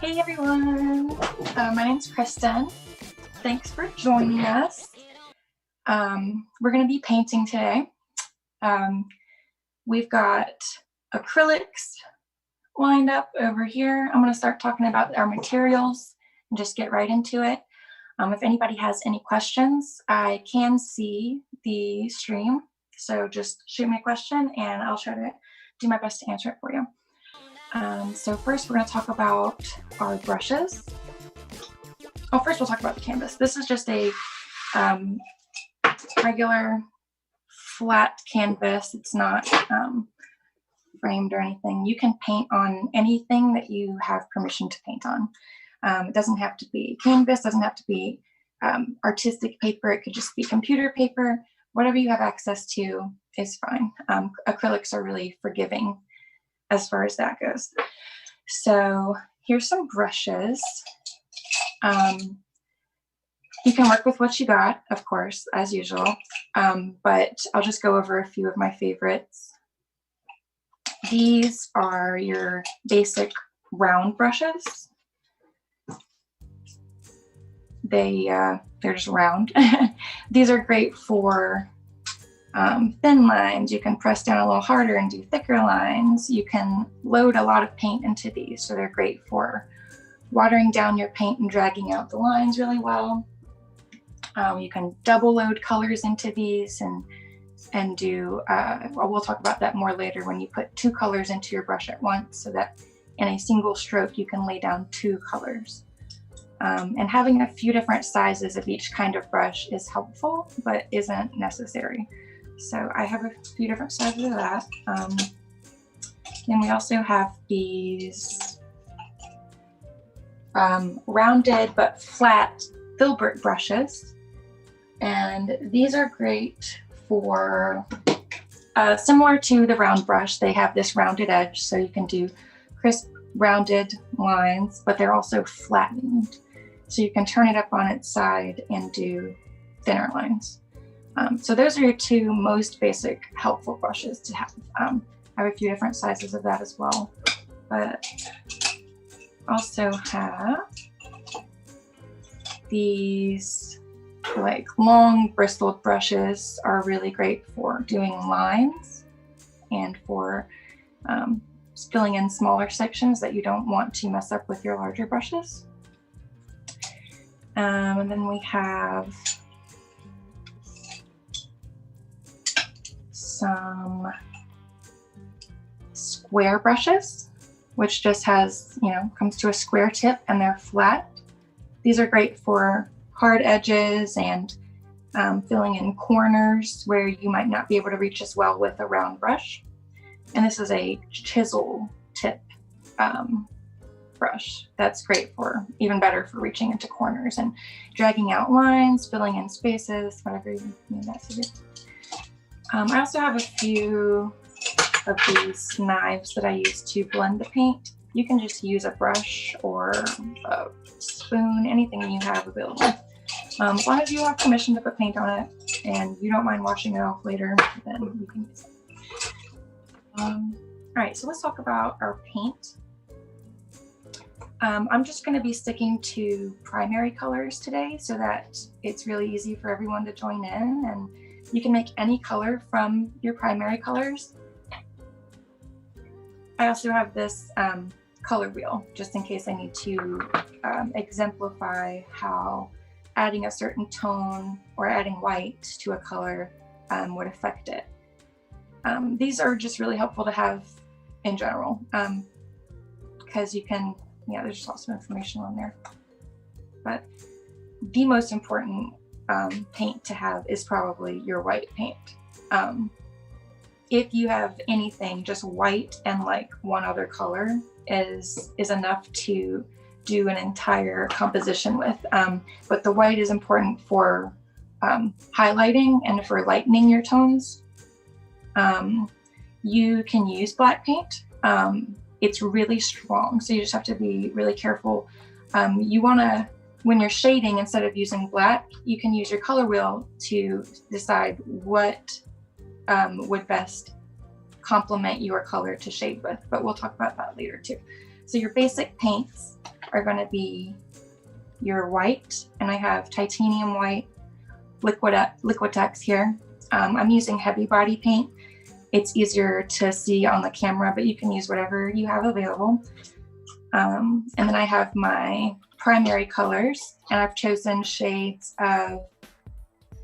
Hey everyone, my name's Kristen. Thanks for joining us. We're going to be painting today. We've got acrylics lined up over here. I'm going to start talking about our materials and just get right into it. If anybody has any questions, I can see the stream, so just shoot me a question and I'll try to do my best to answer it for you. So first we're going to talk about our brushes. Oh, first we'll talk about the canvas. This is just a regular flat canvas. It's not framed or anything. You can paint on anything that you have permission to paint on. It doesn't have to be canvas, doesn't have to be artistic paper. It could just be computer paper. Whatever you have access to is fine. Acrylics are really forgiving as far as that goes. So here's some brushes. You can work with what you got, of course, as usual, but I'll just go over a few of my favorites. These are your basic round brushes. They're just round. These are great for thin lines. You can press down a little harder and do thicker lines. You can load a lot of paint into these, so they're great for watering down your paint and dragging out the lines really well. You can double load colors into these and do, well, we'll talk about that more later when you put 2 colors into your brush at once, so that in a single stroke you can lay down 2 colors. And having a few different sizes of each kind of brush is helpful, but isn't necessary. So I have a few different sizes of that. Then we also have these rounded but flat filbert brushes. And these are great for, similar to the round brush, they have this rounded edge, so you can do crisp rounded lines, but they're also flattened. So you can turn it up on its side and do thinner lines. So those are your 2 most basic helpful brushes to have. I have a few different sizes of that as well, but also have these like long bristled brushes are really great for doing lines and for filling in smaller sections that you don't want to mess up with your larger brushes. And then we have some square brushes, which just has, comes to a square tip and they're flat. These are great for hard edges and filling in corners where you might not be able to reach as well with a round brush. And this is a chisel tip brush. That's great for, even better for reaching into corners and dragging out lines, filling in spaces, whatever you need that to do. I also have a few of these knives that I use to blend the paint. You can just use a brush or a spoon, anything you have available. As long as you have permission to put paint on it and you don't mind washing it off later, then you can use it. All right, so let's talk about our paint. I'm just going to be sticking to primary colors today so that it's really easy for everyone to join in, and you can make any color from your primary colors. I also have this color wheel just in case I need to exemplify how adding a certain tone or adding white to a color would affect it. These are just really helpful to have in general because you can, there's just lots of information on there. But the most important paint to have is probably your white paint. If you have anything, just white and like one other color is enough to do an entire composition with. But the white is important for highlighting and for lightening your tones. You can use black paint. It's really strong, so you just have to be really careful. You want to, when you're shading, instead of using black, you can use your color wheel to decide what would best complement your color to shade with, but we'll talk about that later too. So your basic paints are going to be your white, and I have titanium white, Liquitex here. I'm using heavy body paint. It's easier to see on the camera, but you can use whatever you have available. And then I have my primary colors, and I've chosen shades of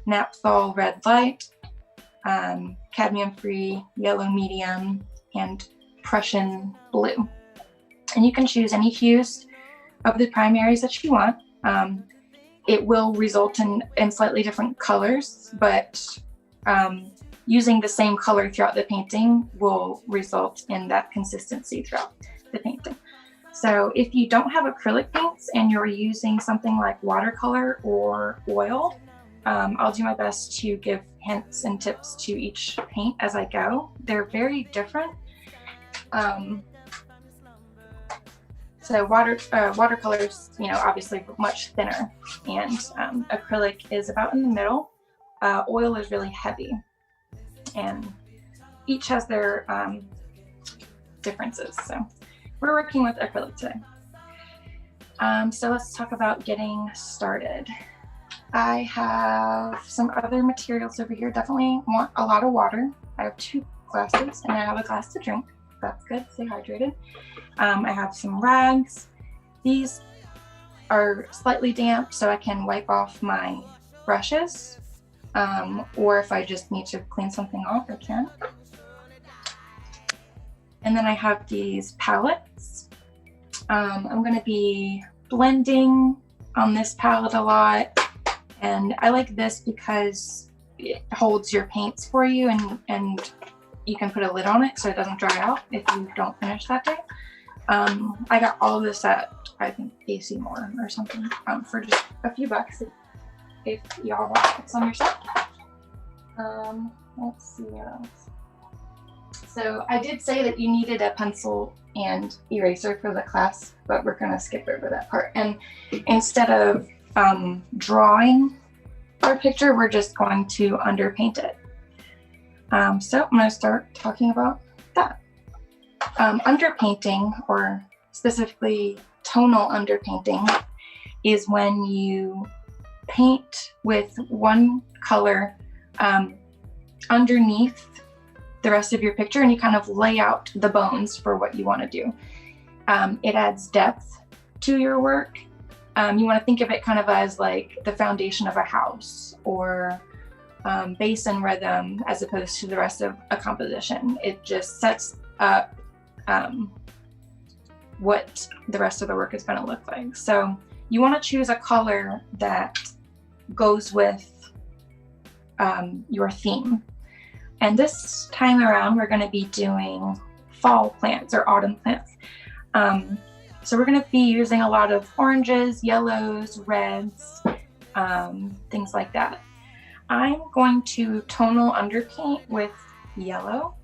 Naphthol Red Light, cadmium free, yellow medium, and Prussian blue. And you can choose any hues of the primaries that you want. It will result in slightly different colors, but using the same color throughout the painting will result in that consistency throughout the painting. So if you don't have acrylic paints and you're using something like watercolor or oil, I'll do my best to give hints and tips to each paint as I go. They're very different. So watercolors, obviously much thinner, and acrylic is about in the middle. Oil is really heavy, and each has their differences. So we're working with acrylic today. So let's talk about getting started. I have some other materials over here. Definitely want a lot of water. I have 2 glasses, and I have a glass to drink. That's good, stay hydrated. I have some rags. These are slightly damp, so I can wipe off my brushes, or if I just need to clean something off, I can. And then I have these palettes. I'm gonna be blending on this palette a lot, and I like this because it holds your paints for you, and you can put a lid on it so it doesn't dry out if you don't finish that day. I got all of this at, I think, AC Moore or something, for just a few bucks if y'all want some yourself. Let's see what else. So I did say that you needed a pencil and eraser for the class, but we're gonna skip over that part. And instead of drawing our picture, we're just going to underpaint it. So I'm gonna start talking about that. Underpainting, or specifically tonal underpainting, is when you paint with one color underneath the rest of your picture, and you kind of lay out the bones for what you want to do. It adds depth to your work. You want to think of it kind of as like the foundation of a house, or bass and rhythm, as opposed to the rest of a composition. It just sets up what the rest of the work is going to look like. So you want to choose a color that goes with your theme. And this time around, we're going to be doing fall plants or autumn plants. So we're going to be using a lot of oranges, yellows, reds, things like that. I'm going to tonal underpaint with yellow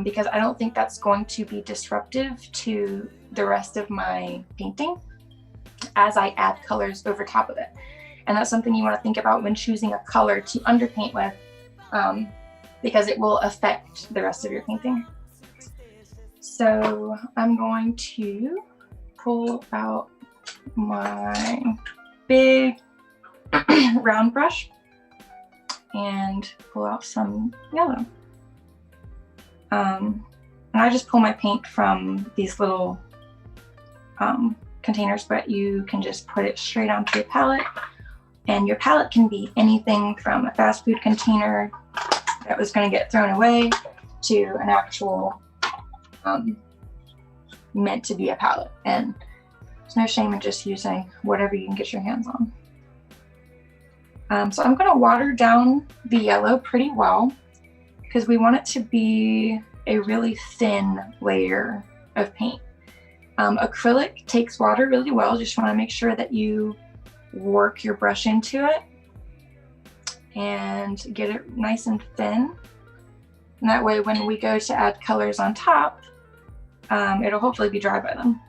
because I don't think that's going to be disruptive to the rest of my painting as I add colors over top of it. And that's something you want to think about when choosing a color to underpaint with, because it will affect the rest of your painting. So I'm going to pull out my big round brush and pull out some yellow. And I just pull my paint from these little containers, but you can just put it straight onto your palette. And your palette can be anything from a fast food container that was going to get thrown away to an actual meant to be a palette. And there's no shame in just using whatever you can get your hands on. So I'm going to water down the yellow pretty well because we want it to be a really thin layer of paint. Acrylic takes water really well. Just want to make sure that you work your brush into it and get it nice and thin. And that way when we go to add colors on top, it'll hopefully be dry by then.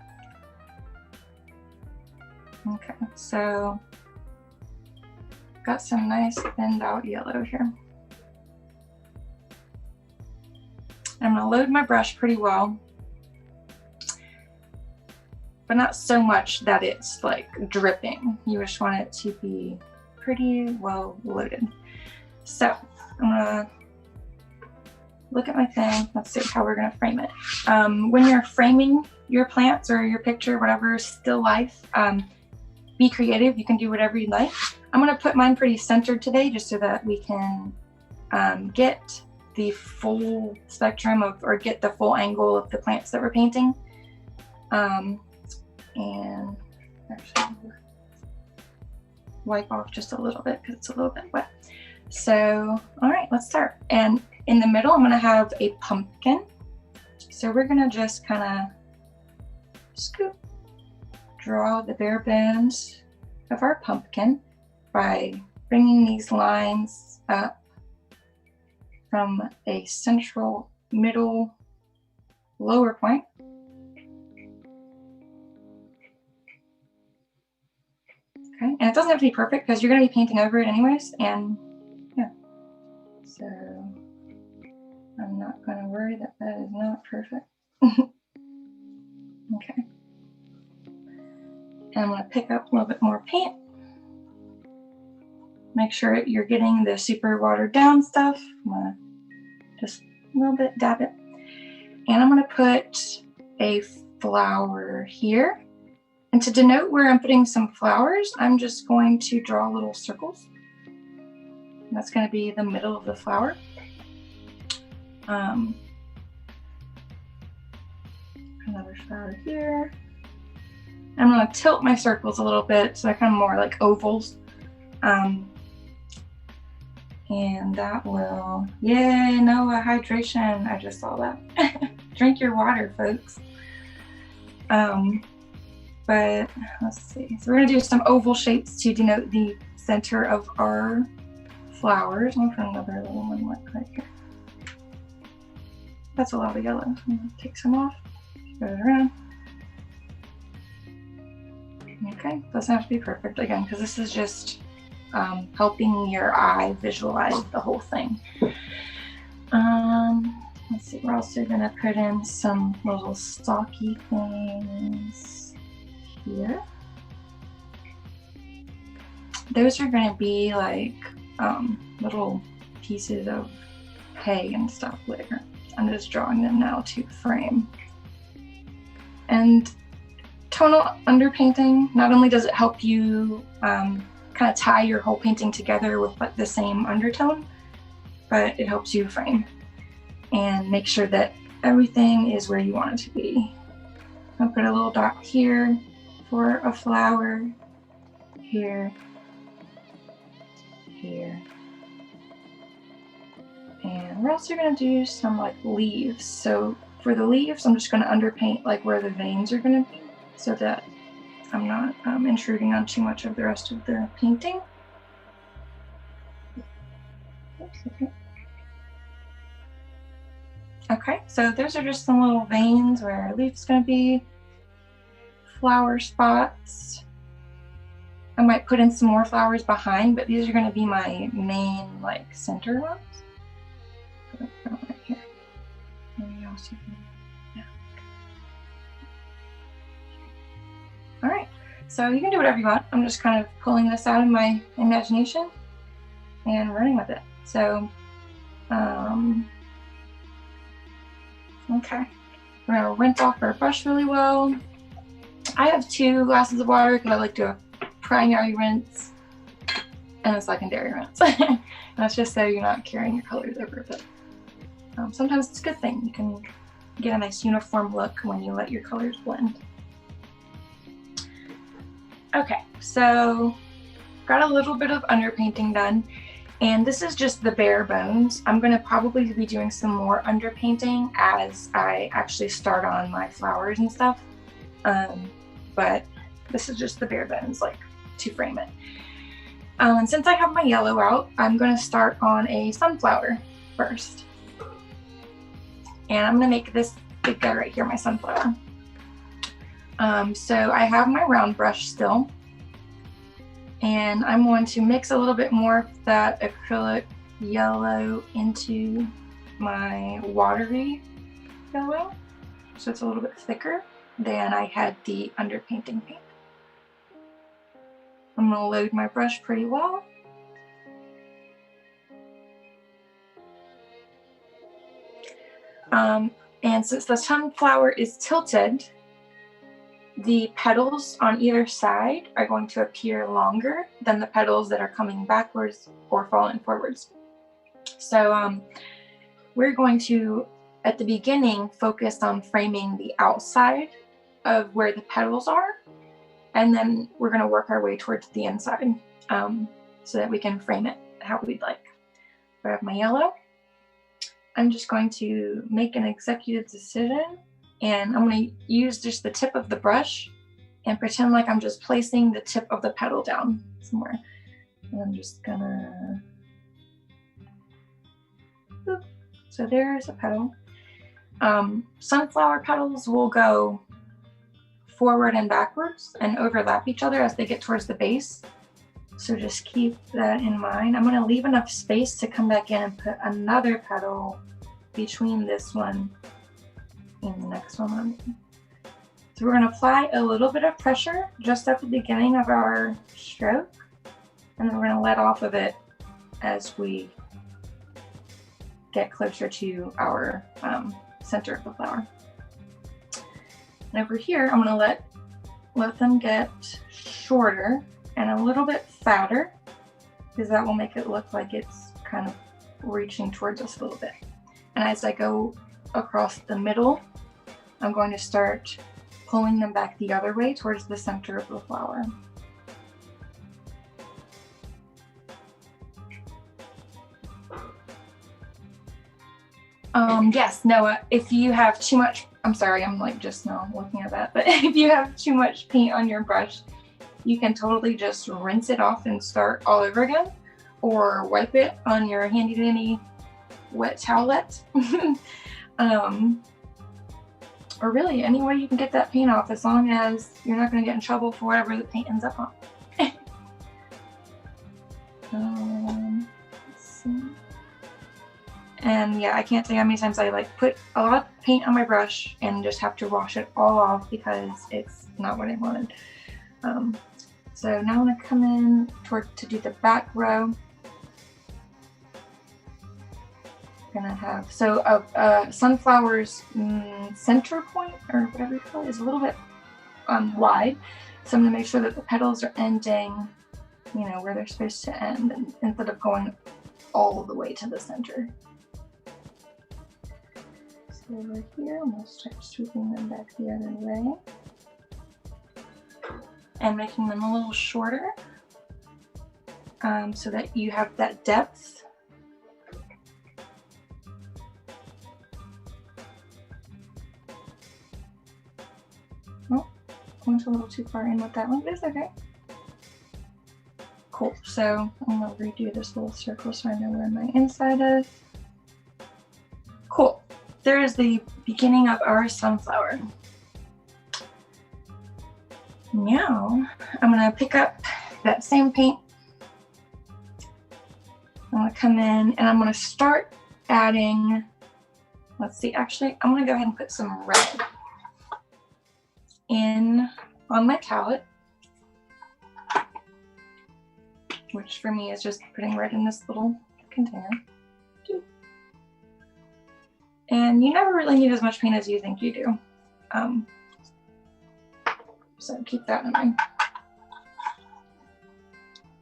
Okay, so got some nice thinned out yellow here. I'm gonna load my brush pretty well, but not so much that it's like dripping. You just want it to be pretty well loaded. So I'm gonna look at my thing. Let's see how we're gonna frame it. When you're framing your plants or your picture, whatever, still life, be creative. You can do whatever you like. I'm gonna put mine pretty centered today just so that we can get the full spectrum of, or get the full angle of the plants that we're painting. And actually wipe off just a little bit because it's a little bit wet. So, all right, let's start. And in the middle, I'm gonna have a pumpkin. So we're gonna just kind of scoop, draw the bare bones of our pumpkin by bringing these lines up from a central middle lower point. Okay, and it doesn't have to be perfect because you're going to be painting over it anyways, and yeah, so I'm not going to worry that that is not perfect. Okay, and I'm going to pick up a little bit more paint. Make sure you're getting the super watered down stuff. I'm going to just a little bit dab it, and I'm going to put a flower here. And to denote where I'm putting some flowers, I'm just going to draw little circles. And that's going to be the middle of the flower. Another flower here. I'm going to tilt my circles a little bit so they're kind of more like ovals. And that will, yay, Noah, hydration. I just saw that. Drink your water, folks. But let's see. So we're gonna do some oval shapes to denote the center of our flowers. I'm gonna put another little one like right here. That's a lot of yellow. So I'm gonna take some off, spread it around. Okay, doesn't have to be perfect again because this is just helping your eye visualize the whole thing. Let's see. We're also gonna put in some little stocky things here. Those are going to be like little pieces of hay and stuff later. I'm just drawing them now to frame. And tonal underpainting, not only does it help you kind of tie your whole painting together with the same undertone, but it helps you frame and make sure that everything is where you want it to be. I'll put a little dot here for a flower, here, here. And we're also going to do some like leaves. So for the leaves, I'm just going to underpaint like where the veins are going to be so that I'm not intruding on too much of the rest of the painting. Oops, okay. Okay, so those are just some little veins where our leaf's going to be. Flower spots. I might put in some more flowers behind, but these are going to be my main like center ones. Put that right here. Maybe also, yeah. All right, so you can do whatever you want. I'm just kind of pulling this out of my imagination and running with it. So, okay, we're gonna rinse off our brush really well. I have 2 glasses of water because I like to do a primary rinse and a secondary rinse. And that's just so you're not carrying your colors over. But sometimes it's a good thing. You can get a nice uniform look when you let your colors blend. Okay, so got a little bit of underpainting done. And this is just the bare bones. I'm going to probably be doing some more underpainting as I actually start on my flowers and stuff. But this is just the bare bones, like to frame it. And since I have my yellow out, I'm going to start on a sunflower first. And I'm going to make this big guy right here, my sunflower. So I have my round brush still. And I'm going to mix a little bit more of that acrylic yellow into my watery yellow. So it's a little bit thicker than I had the underpainting paint. I'm going to load my brush pretty well. And since the sunflower is tilted, the petals on either side are going to appear longer than the petals that are coming backwards or falling forwards. So we're going to, at the beginning, focus on framing the outside of where the petals are, and then we're going to work our way towards the inside so that we can frame it how we'd like. I have my yellow. I'm just going to make an executive decision, and I'm going to use just the tip of the brush and pretend like I'm just placing the tip of the petal down somewhere. And I'm just gonna, boop. So there's a petal. Sunflower petals will go forward and backwards and overlap each other as they get towards the base. So just keep that in mind. I'm going to leave enough space to come back in and put another petal between this one and the next one. So we're going to apply a little bit of pressure just at the beginning of our stroke, and then we're going to let off of it as we get closer to our center of the flower. And over here, I'm going to let them get shorter and a little bit fatter, because that will make it look like it's kind of reaching towards us a little bit. And as I go across the middle, I'm going to start pulling them back the other way towards the center of the flower. Yes, Noah, if you have too much, I'm sorry, I'm like just now looking at that, but if you have too much paint on your brush, you can totally just rinse it off and start all over again, or wipe it on your handy dandy wet towelette. Or really any way you can get that paint off, as long as you're not going to get in trouble for whatever the paint ends up on. Let's see. And yeah, I can't tell you how many times I like put a lot of paint on my brush and just have to wash it all off because it's not what I wanted. So now I'm going to come in to do the back row. Gonna have, so sunflower's center point, or whatever you call it, is a little bit wide. So I'm gonna make sure that the petals are ending, you know, where they're supposed to end, and instead of going all the way to the center. So over here, I'm gonna start sweeping them back the other way and making them a little shorter, so that you have that depth. Went a little too far in with that one, but it's okay. Cool, so I'm gonna redo this little circle so I know where my inside is. Cool, there is the beginning of our sunflower. Now, I'm gonna pick up that same paint. I'm gonna come in and I'm gonna start adding, let's see, actually, I'm gonna go ahead and put some red in on my palette, which for me is just putting red in this little container. And you never really need as much paint as you think you do. So keep that in mind.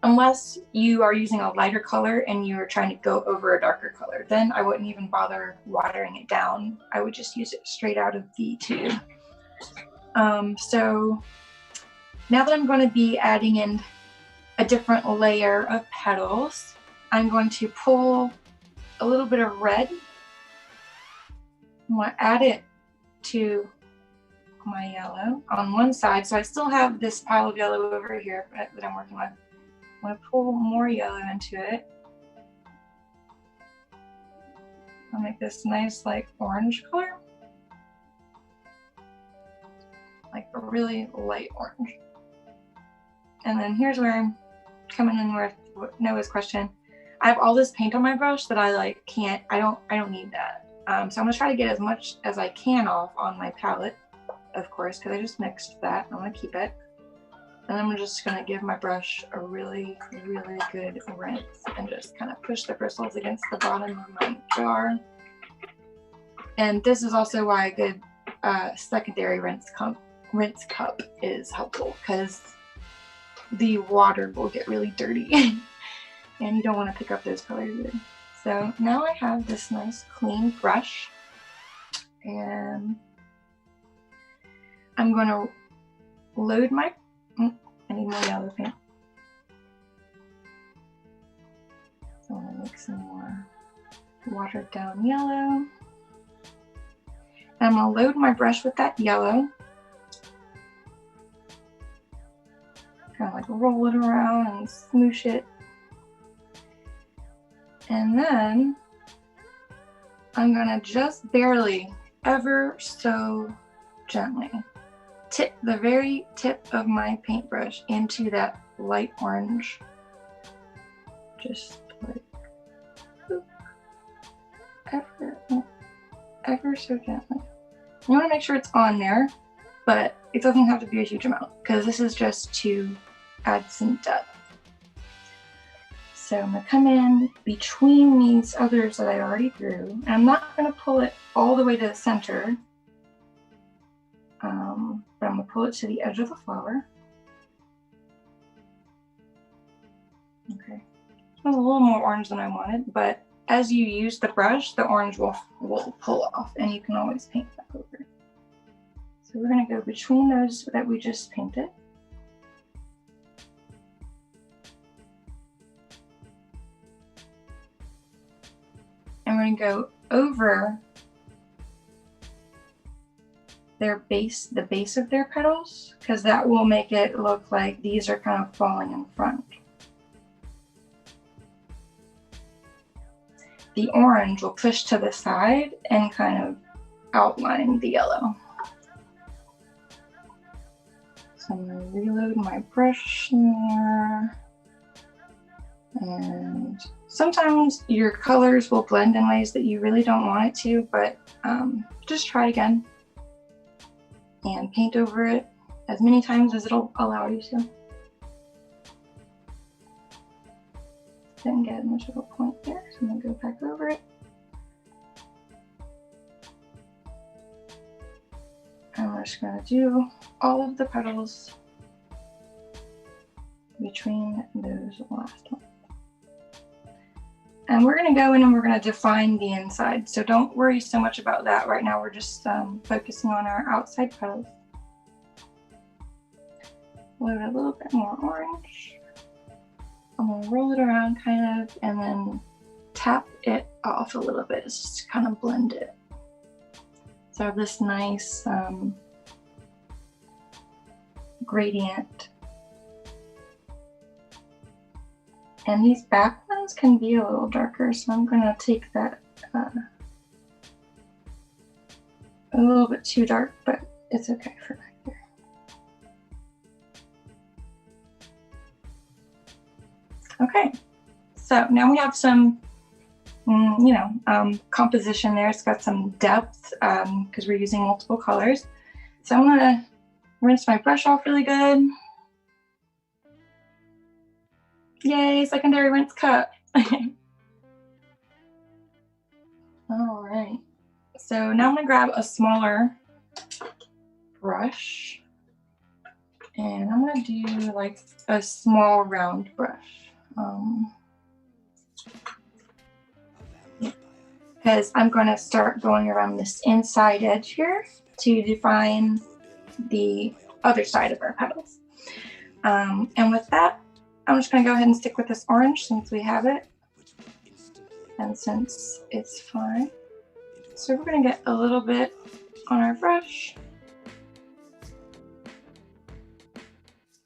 Unless you are using a lighter color and you are trying to go over a darker color, then I wouldn't even bother watering it down. I would just use it straight out of the tube. So now that I'm going to be adding in a different layer of petals, I'm going to pull a little bit of red. I'm going to add it to my yellow on one side. So I still have this pile of yellow over here that I'm working with. I'm going to pull more yellow into it. I'll make this nice like orange color. Like a really light orange. And then here's where I'm coming in with Noah's question. I have all this paint on my brush that I like I don't need that. So I'm gonna try to get as much as I can off on my palette, of course, because I just mixed that. I'm gonna keep it. And I'm just gonna give my brush a really, really good rinse and just kind of push the bristles against the bottom of my jar. And this is also why a good secondary rinse cup is helpful, because the water will get really dirty and you don't want to pick up those colors either. So now I have this nice clean brush, and I'm going to load my, I need more yellow paint. So I'm going to make some more watered down yellow. And I'm going to load my brush with that yellow. Kind of like roll it around and smoosh it. And then I'm going to just barely, ever so gently, tip the very tip of my paintbrush into that light orange. Just like ever so gently. You want to make sure it's on there, but it doesn't have to be a huge amount because this is just to add some depth. So I'm going to come in between these others that I already drew, and I'm not going to pull it all the way to the center, but I'm going to pull it to the edge of the flower. Okay, it was a little more orange than I wanted, but as you use the brush, the orange will pull off, and you can always paint back over it. So we're going to go between those that we just painted. And we're going to go over their base, the base of their petals, because that will make it look like these are kind of falling in front. The orange will push to the side and kind of outline the yellow. So I'm going to reload my brush there. And sometimes your colors will blend in ways that you really don't want it to, but just try again and paint over it as many times as it'll allow you to. Didn't get much of a point there, so I'm going to go back over it. And we're just going to do all of the petals between those last ones. And we're going to go in and we're going to define the inside. So don't worry so much about that right now. We're just focusing on our outside petals. Load a little bit more orange. I'm going to roll it around kind of and then tap it off a little bit just to kind of blend it. So I have this nice gradient. And these back ones can be a little darker, so I'm going to take that a little bit too dark, but it's okay for back there. Okay, so now we have some, composition there. It's got some depth because we're using multiple colors. So I'm going to rinse my brush off really good. Yay, secondary rinse cup. All right, so now I'm gonna grab a smaller brush and I'm gonna do like a small round brush. Because I'm gonna start going around this inside edge here to define the other side of our petals. And with that, I'm just going to go ahead and stick with this orange since we have it and since it's fine. So we're going to get a little bit on our brush.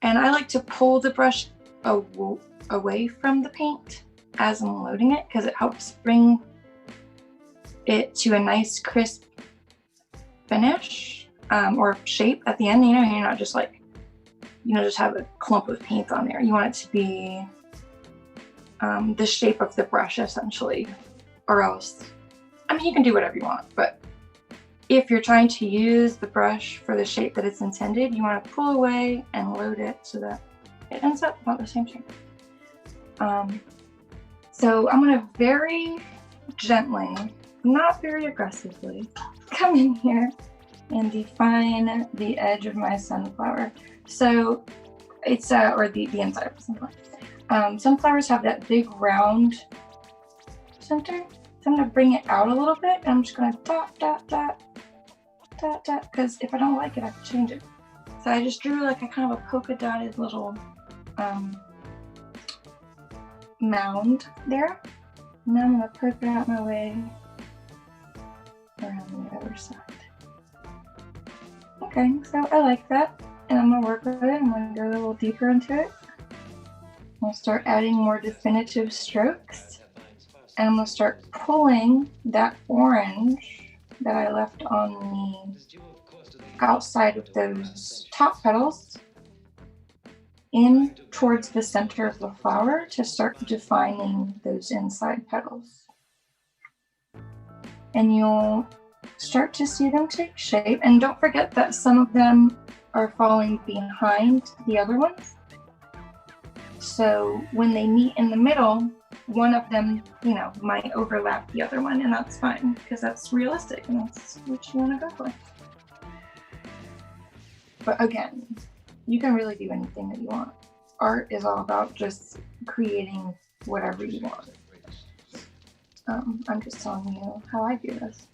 And I like to pull the brush away from the paint as I'm loading it because it helps bring it to a nice crisp finish or shape at the end. You're not just like, just have a clump of paint on there. You want it to be the shape of the brush essentially, or else, you can do whatever you want, but if you're trying to use the brush for the shape that it's intended, you want to pull away and load it so that it ends up about the same shape. So I'm going to very gently, not very aggressively, come in here and define the edge of my sunflower. So it's, or the inside of the sunflower. Sunflowers have that big round center. So I'm gonna bring it out a little bit, and I'm just gonna dot, dot, dot, dot, dot, because if I don't like it, I can change it. So I just drew like a kind of a polka dotted little mound there. And now I'm gonna poke it out my way around the other side. Okay, so I like that, and I'm gonna work with it. I'm gonna go a little deeper into it. I'm gonna start adding more definitive strokes, and I'm gonna start pulling that orange that I left on the outside of those top petals in towards the center of the flower to start defining those inside petals. And you'll start to see them take shape. And don't forget that some of them are falling behind the other ones. So when they meet in the middle, one of them, you know, might overlap the other one, and that's fine because that's realistic and that's what you want to go for. But again, you can really do anything that you want. Art is all about just creating whatever you want. I'm just telling you how I do this.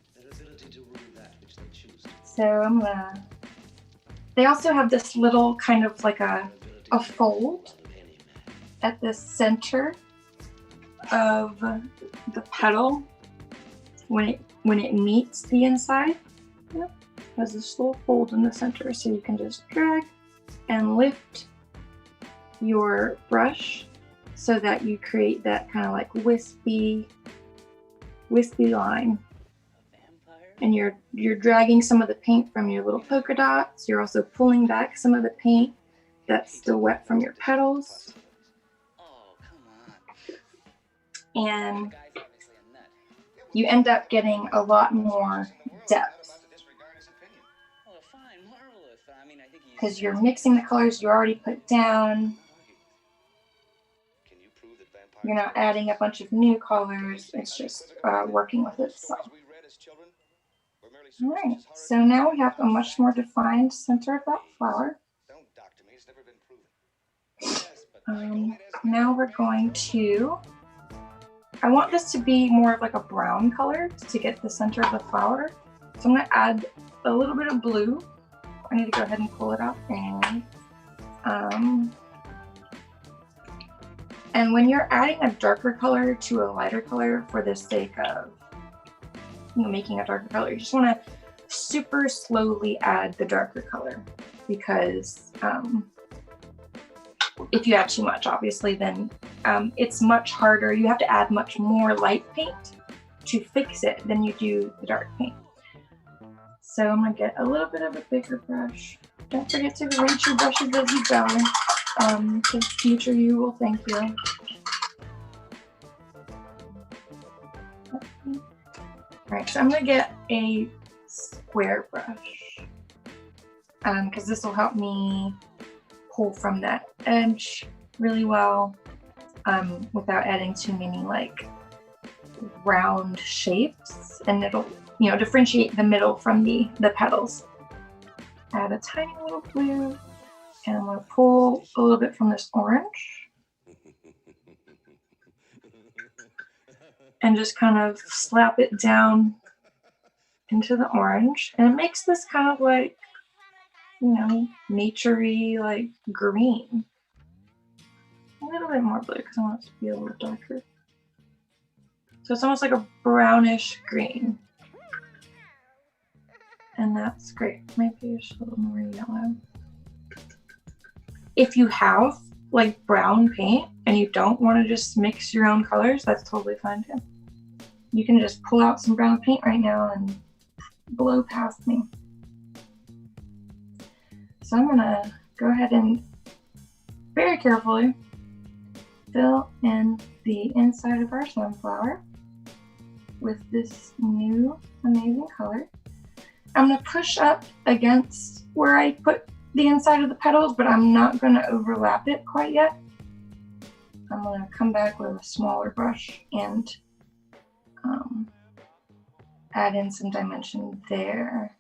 So I'm gonna, they also have this little kind of like a fold at the center of the petal when it meets the inside. Yep. Has this little fold in the center, so you can just drag and lift your brush so that you create that kind of like wispy line. And you're dragging some of the paint from your little polka dots. You're also pulling back some of the paint that's still wet from your petals. And you end up getting a lot more depth because you're mixing the colors you already put down. You're not adding a bunch of new colors. It's just working with itself. All right, so now we have a much more defined center of that flower. Now we're going to, I want this to be more of like a brown color to get the center of the flower. So I'm gonna add a little bit of blue. I need to go ahead and pull it up. And when you're adding a darker color to a lighter color for the sake of, you know, making a darker color, you just want to super slowly add the darker color, because if you add too much, obviously, then it's much harder. You have to add much more light paint to fix it than you do the dark paint. So I'm gonna get a little bit of a bigger brush. Don't forget to rinse your brushes as you go, because future you will thank you. All right, so I'm gonna get a square brush, because this will help me pull from that edge really well, without adding too many like round shapes, and it'll, you know, differentiate the middle from the petals. Add a tiny little blue, and I'm going to pull a little bit from this orange and just kind of slap it down into the orange, and it makes this kind of like, you know, naturey, like green. A little bit more blue because I want it to be a little darker. So it's almost like a brownish green. And that's great. Maybe just a little more yellow. If you have like brown paint and you don't want to just mix your own colors, that's totally fine too. You can just pull out some brown paint right now and blow past me. So I'm gonna go ahead and very carefully fill in the inside of our sunflower with this new amazing color. I'm gonna push up against where I put the inside of the petals, but I'm not gonna overlap it quite yet. I'm gonna come back with a smaller brush and add in some dimension there.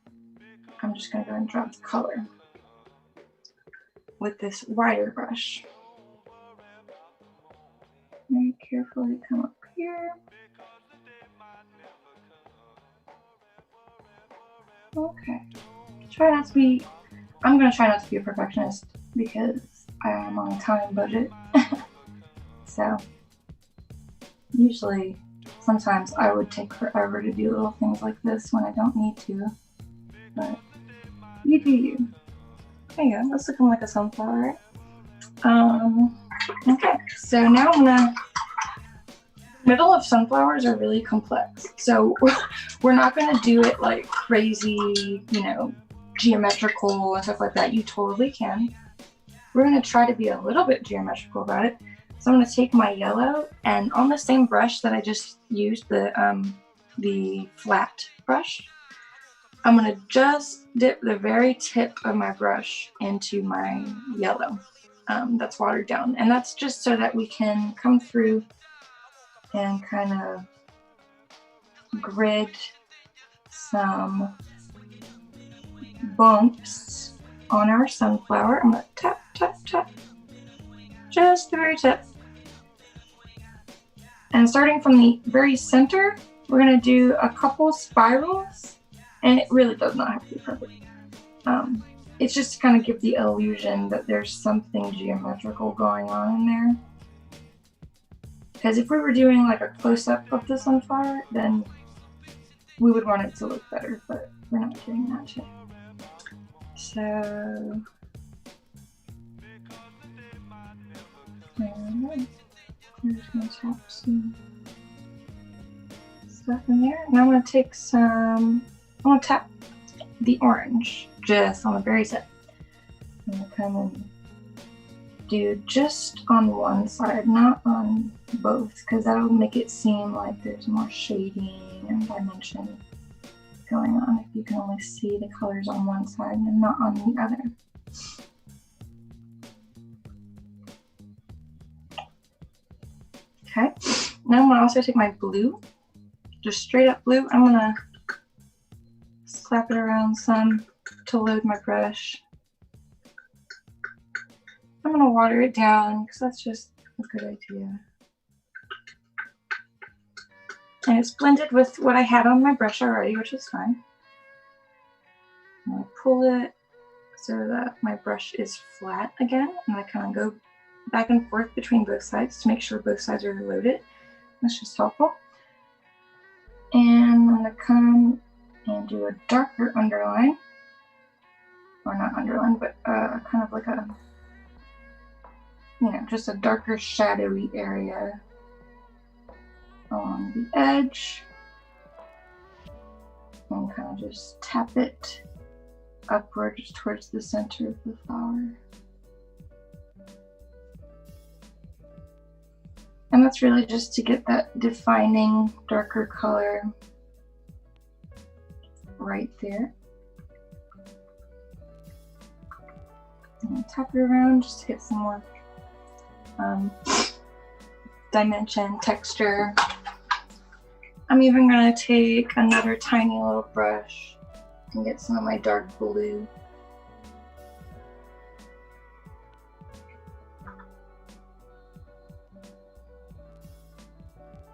I'm just gonna go and drop the color with this wider brush. Very carefully come up here Okay. I'm gonna try not to be a perfectionist because I am on a time budget. So usually, sometimes I would take forever to do little things like this when I don't need to, but you do you. There you go, that's looking like a sunflower, right? Okay, so now middle of sunflowers are really complex, so we're not gonna do it like crazy, you know, geometrical and stuff like that. You totally can. We're gonna try to be a little bit geometrical about it. So I'm gonna take my yellow, and on the same brush that I just used, the flat brush, I'm gonna just dip the very tip of my brush into my yellow that's watered down. And that's just so that we can come through and kind of grid some bumps on our sunflower. I'm gonna tap, tap, tap, just the very tip. And starting from the very center, we're gonna do a couple spirals, and it really does not have to be perfect. It's just to kind of give the illusion that there's something geometrical going on in there. Because if we were doing like a close-up of the sunflower, then we would want it to look better, but we're not doing that today. So, I'm just going to tap some stuff in there. And I'm going to take I'm going to tap the orange just on the very tip. I'm going to come and do just on one side, not on both, because that'll make it seem like there's more shading and dimension going on if you can only see the colors on one side and not on the other. Okay, now I'm going to also take my blue, just straight up blue. I'm going to slap it around some to load my brush. I'm going to water it down because that's just a good idea. And it's blended with what I had on my brush already, which is fine. I'm going to pull it so that my brush is flat again. And I kind of go back and forth between both sides to make sure both sides are loaded. That's just helpful. And I'm going to come and do a darker underline. Or not underline, but kind of like a, you know, just a darker shadowy area along the edge, and kind of just tap it upwards towards the center of the flower. And that's really just to get that defining darker color right there. And tap it around just to get some more dimension, texture. I'm even going to take another tiny little brush and get some of my dark blue.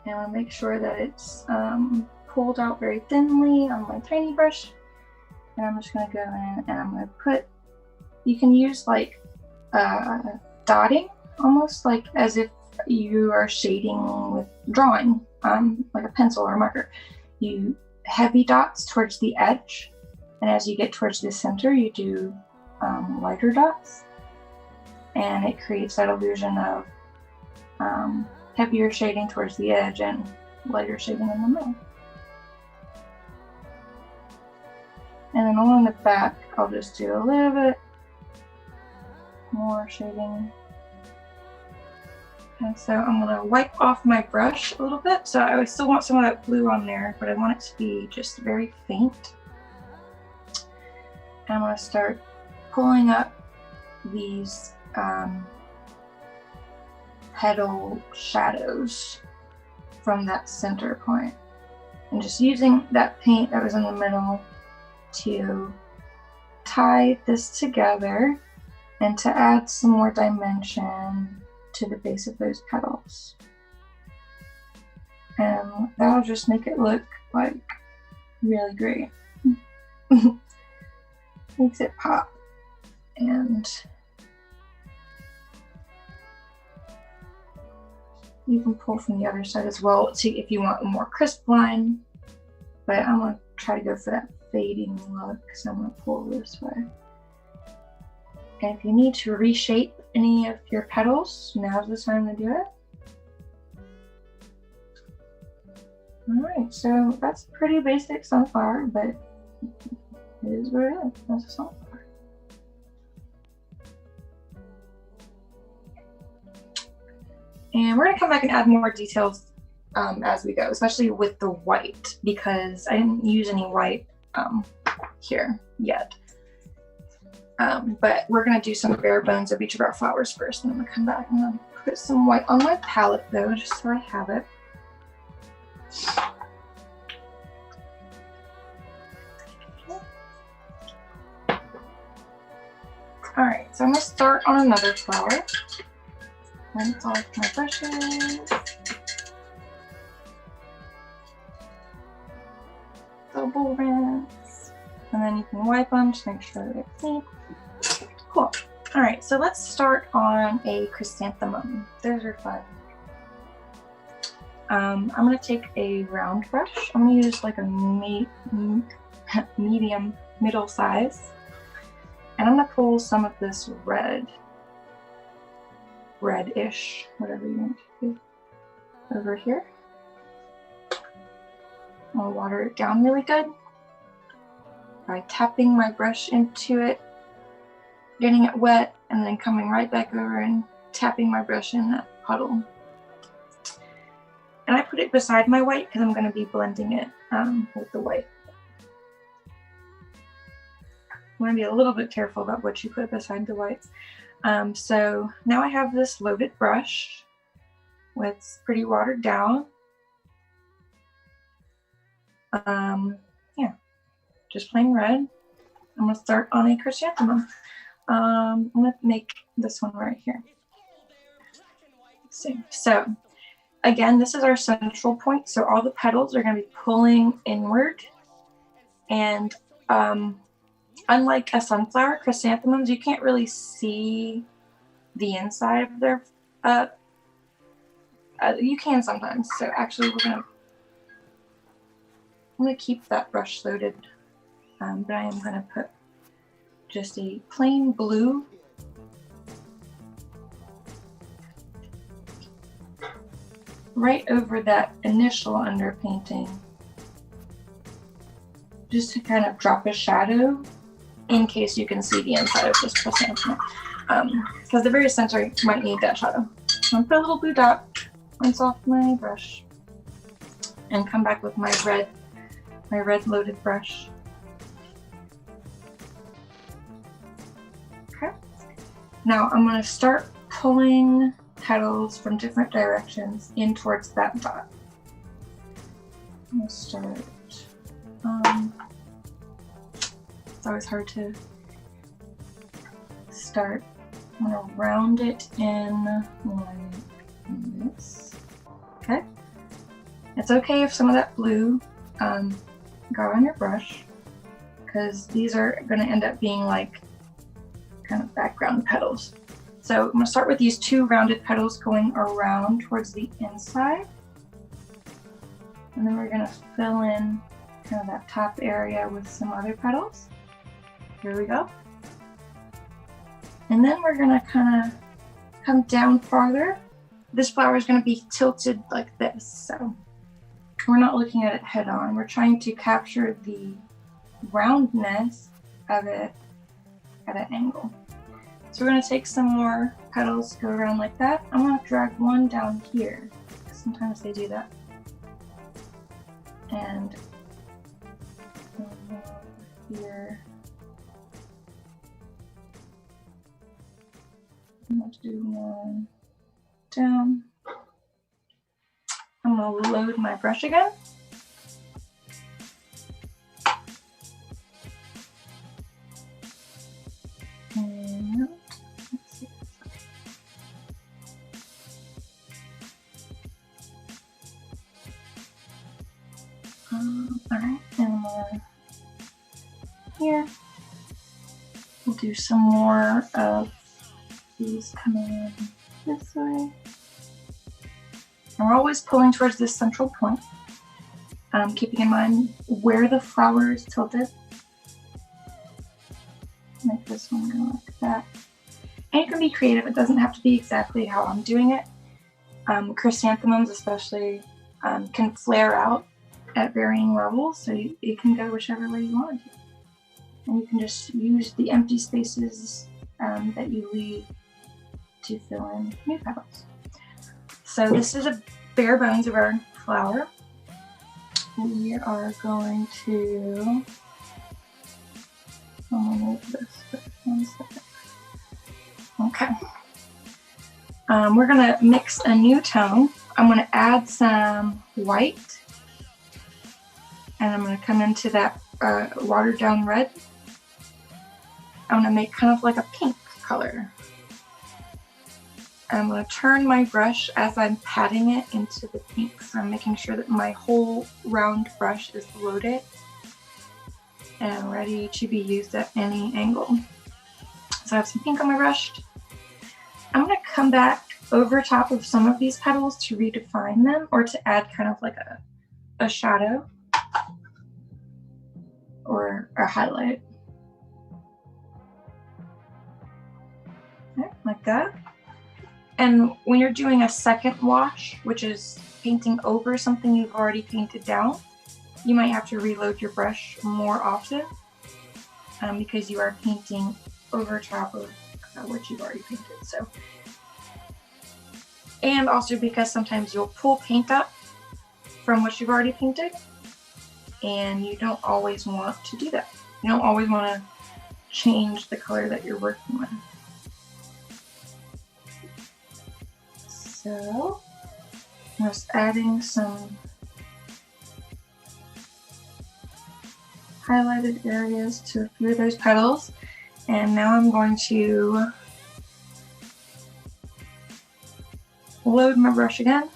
And I want to make sure that it's pulled out very thinly on my tiny brush. And I'm just going to go in and I'm going to put, you can use like dotting, almost like as if you are shading with drawing, like a pencil or a marker. You heavy dots towards the edge, and as you get towards the center, you do lighter dots, and it creates that illusion of heavier shading towards the edge and lighter shading in the middle. And then along the back, I'll just do a little bit more shading. And so I'm going to wipe off my brush a little bit. So I still want some of that blue on there, but I want it to be just very faint. And I'm going to start pulling up these petal shadows from that center point. And just using that paint that was in the middle to tie this together and to add some more dimension to the base of those petals. And that'll just make it look like really great. Makes it pop. And you can pull from the other side as well if you want a more crisp line, but I'm gonna try to go for that fading look, so I'm gonna pull this way. And if you need to reshape any of your petals, now's the time to do it. All right, so that's pretty basic sunflower, but it is what it is. That's a sunflower. And we're gonna come back and add more details as we go, especially with the white, because I didn't use any white here yet. But we're gonna do some bare bones of each of our flowers first, and I'm gonna come back and I'm gonna put some white on my palette though, just so I have it. All right, so I'm gonna start on another flower. Rinse off my brushes. Double rinse. And then you can wipe them to make sure they're clean. Cool. All right, so let's start on a chrysanthemum. Those are fun. I'm gonna take a round brush. I'm gonna use like a medium, middle size. And I'm gonna pull some of this reddish, whatever you want to do, over here. I'll water it down really good by tapping my brush into it, getting it wet, and then coming right back over and tapping my brush in that puddle. And I put it beside my white because I'm going to be blending it with the white. I'm going to be a little bit careful about what you put beside the whites. So now I have this loaded brush. It's pretty watered down. Yeah, just plain red. I'm going to start on a chrysanthemum. I'm going to make this one right here. Let's see. So again, this is our central point. So all the petals are going to be pulling inward. And unlike a sunflower, chrysanthemums, you can't really see the inside of their, you can sometimes. So actually I'm gonna keep that brush loaded, but I am gonna put just a plain blue right over that initial underpainting, just to kind of drop a shadow in case you can see the inside of this chrysanthemum, because the very center might need that shadow. I'm gonna put a little blue dot, rinse off my brush, and come back with my red loaded brush. Okay. Now I'm gonna start pulling petals from different directions in towards that dot. I'm gonna start. It's always hard to start. I'm gonna round it in like this. Okay. It's okay if some of that blue got on your brush, because these are gonna end up being like kind of background petals. So I'm gonna start with these two rounded petals going around towards the inside. And then we're gonna fill in kind of that top area with some other petals. Here we go. And then we're gonna kind of come down farther. This flower is gonna be tilted like this, so we're not looking at it head on. We're trying to capture the roundness of it at an angle. So we're gonna take some more petals, go around like that. I'm gonna drag one down here. Sometimes they do that. And here. I'm going to do one down. I'm going to load my brush again. And let's see. All right, and I'm going to do some more of these coming in this way. And we're always pulling towards this central point, keeping in mind where the flower is tilted. Make this one go like that. And you can be creative. It doesn't have to be exactly how I'm doing it. Chrysanthemums especially can flare out at varying levels, so you can go whichever way you want to. And you can just use the empty spaces that you leave to fill in new petals. So this is a bare bones of our flower. We are going to move this for 1 second. Okay. We're gonna mix a new tone. I'm gonna add some white, and I'm gonna come into that watered down red. I'm gonna make kind of like a pink color. I'm going to turn my brush as I'm patting it into the pink. So I'm making sure that my whole round brush is loaded and ready to be used at any angle. So I have some pink on my brush. I'm going to come back over top of some of these petals to redefine them, or to add kind of like a shadow or a highlight. Okay, like that. And when you're doing a second wash, which is painting over something you've already painted down, you might have to reload your brush more often because you are painting over top of what you've already painted. So, and also because sometimes you'll pull paint up from what you've already painted, and you don't always want to do that. You don't always want to change the color that you're working with. So I'm just adding some highlighted areas to a few of those petals. And now I'm going to load my brush again.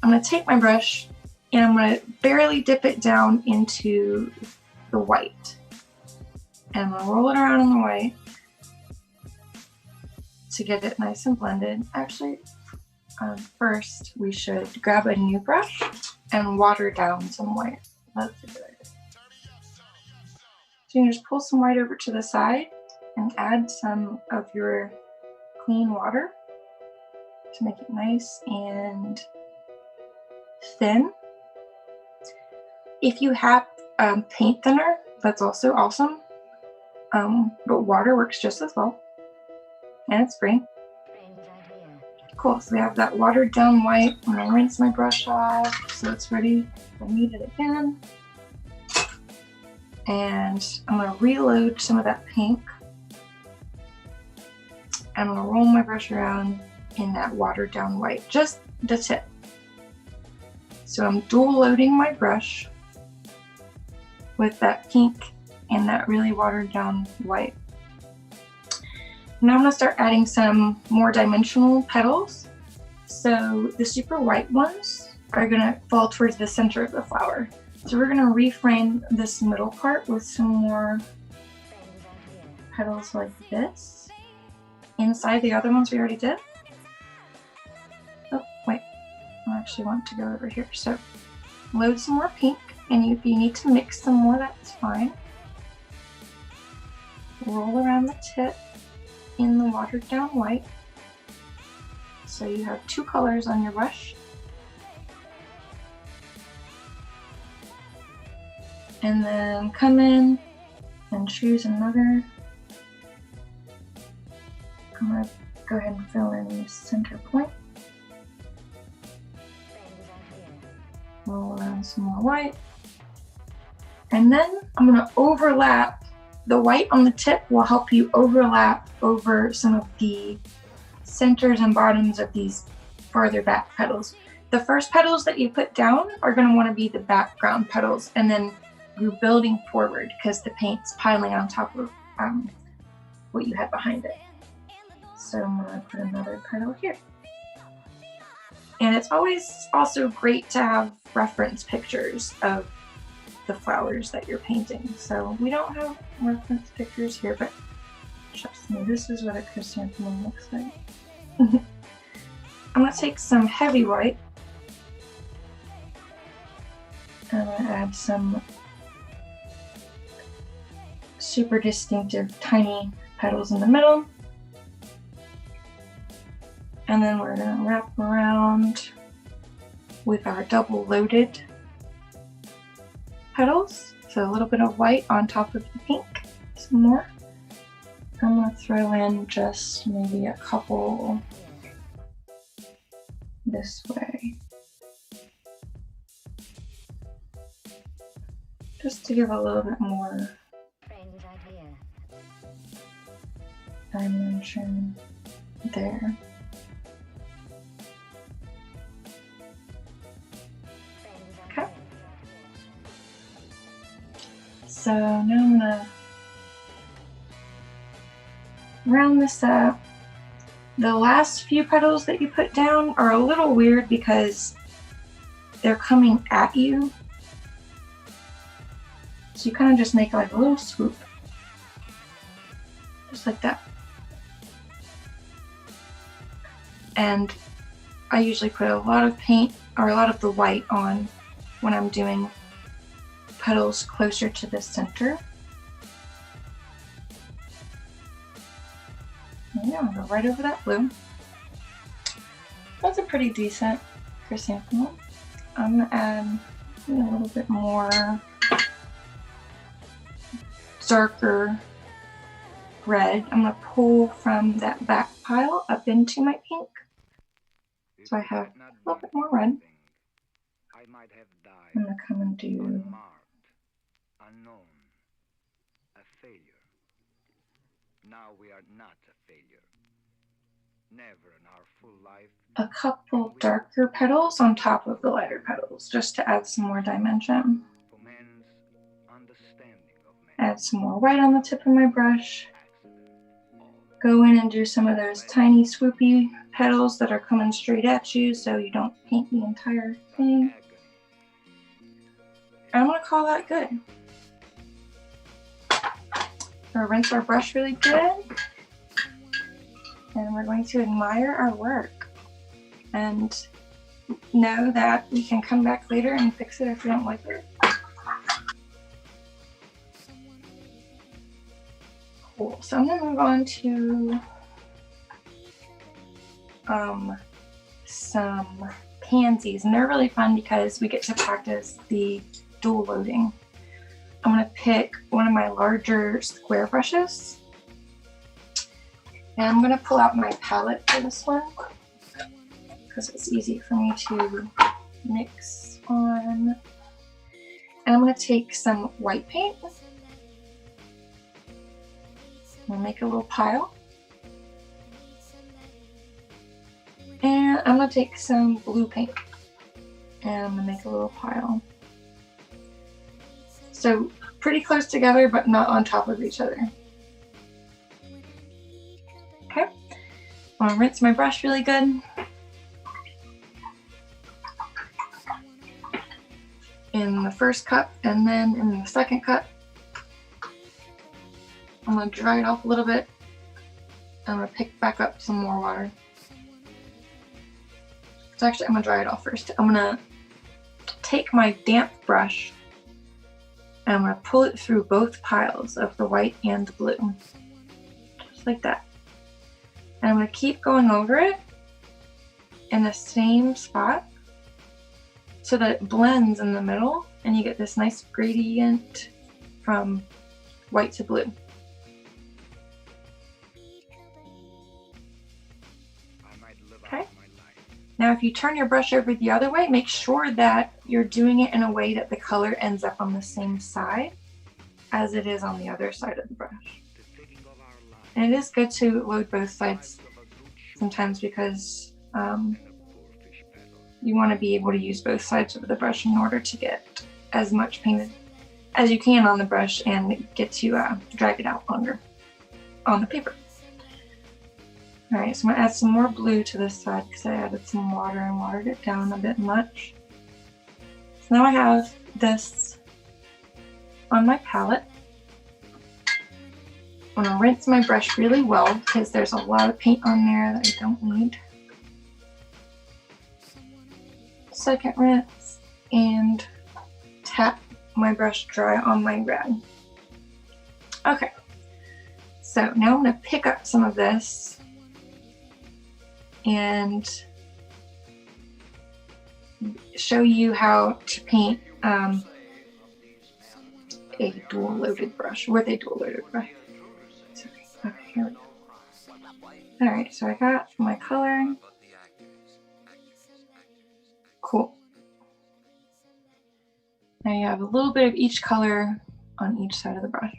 I'm going to take my brush and I'm going to barely dip it down into the white. And I'm going to roll it around in the white to get it nice and blended. Actually, first we should grab a new brush and water down some white. That's a good idea. So you can just pull some white over to the side and add some of your clean water to make it nice and thin. If you have paint thinner, that's also awesome, but water works just as well, and it's free. Cool, so we have that watered down white. I'm gonna rinse my brush off so it's ready if I need it again. And I'm gonna reload some of that pink. I'm gonna roll my brush around in that watered down white, just the tip. So I'm dual loading my brush with that pink and that really watered down white. Now I'm going to start adding some more dimensional petals. So the super white ones are going to fall towards the center of the flower. So we're going to reframe this middle part with some more petals like this inside the other ones we already did. Oh, wait, I actually want to go over here. So load some more pink, and if you need to mix some more, that's fine. Roll around the tip in the watered down white. So you have two colors on your brush. And then come in and choose another. I'm going to go ahead and fill in the center point. Roll around some more white. And then I'm going to overlap. The white on the tip will help you overlap over some of the centers and bottoms of these farther back petals. The first petals that you put down are going to want to be the background petals, and then you're building forward because the paint's piling on top of what you had behind it. So I'm going to put another petal here. And it's always also great to have reference pictures of the flowers that you're painting. So we don't have reference pictures here, but And this is what a chrysanthemum looks like. I'm going to take some heavy white. I'm going to add some super distinctive tiny petals in the middle. And then we're going to wrap around with our double loaded petals. So a little bit of white on top of the pink, some more. I'm going to throw in just maybe a couple this way, just to give a little bit more dimension there. Okay. So now I'm going to round this up. The last few petals that you put down are a little weird because they're coming at you. So you kind of just make like a little swoop. Just like that. And I usually put a lot of paint or a lot of the white on when I'm doing petals closer to the center. Yeah, I'll go right over that blue. That's a pretty decent chrysanthemum. I'm gonna add a little bit more darker red. I'm gonna pull from that back pile up into my pink. So I have a little bit more red. I'm gonna come and do unknown, a failure. Now we are not a failure. Never in our full life. a couple darker petals on top of the lighter petals, just to add some more dimension. Add some more white on the tip of my brush. Go in and do some of those tiny swoopy petals that are coming straight at you so you don't paint the entire thing. I'm gonna call that good. We'll rinse our brush really good. And we're going to admire our work. And know that we can come back later and fix it if we don't like it. Cool. So I'm gonna move on to some pansies, and they're really fun because we get to practice the dual loading. I'm gonna pick one of my larger square brushes, and I'm gonna pull out my palette for this one because it's easy for me to mix on. And I'm gonna take some white paint. I'm gonna make a little pile. And I'm gonna take some blue paint and I'm gonna make a little pile. So pretty close together, but not on top of each other. Okay, I'm gonna rinse my brush really good. In the first cup and then in the second cup. I'm gonna dry it off a little bit. I'm gonna pick back up some more water. So actually, I'm gonna dry it off first. I'm gonna take my damp brush and I'm gonna pull it through both piles of the white and the blue. Just like that. And I'm gonna keep going over it in the same spot so that it blends in the middle and you get this nice gradient from white to blue. Okay. Now if you turn your brush over the other way, make sure that you're doing it in a way that the color ends up on the same side as it is on the other side of the brush. And it is good to load both sides sometimes because you want to be able to use both sides of the brush in order to get as much painted as you can on the brush and get to drag it out longer on the paper. All right, so I'm gonna add some more blue to this side because I added some water and watered it down a bit much. So now I have this on my palette. I'm gonna rinse my brush really well because there's a lot of paint on there that I don't need. Second rinse and tap my brush dry on my red. Okay, so now I'm gonna pick up some of this and show you how to paint a dual loaded brush with a dual loaded brush. Okay, here we go. All right, so I got my color. Cool. Now you have a little bit of each color on each side of the brush.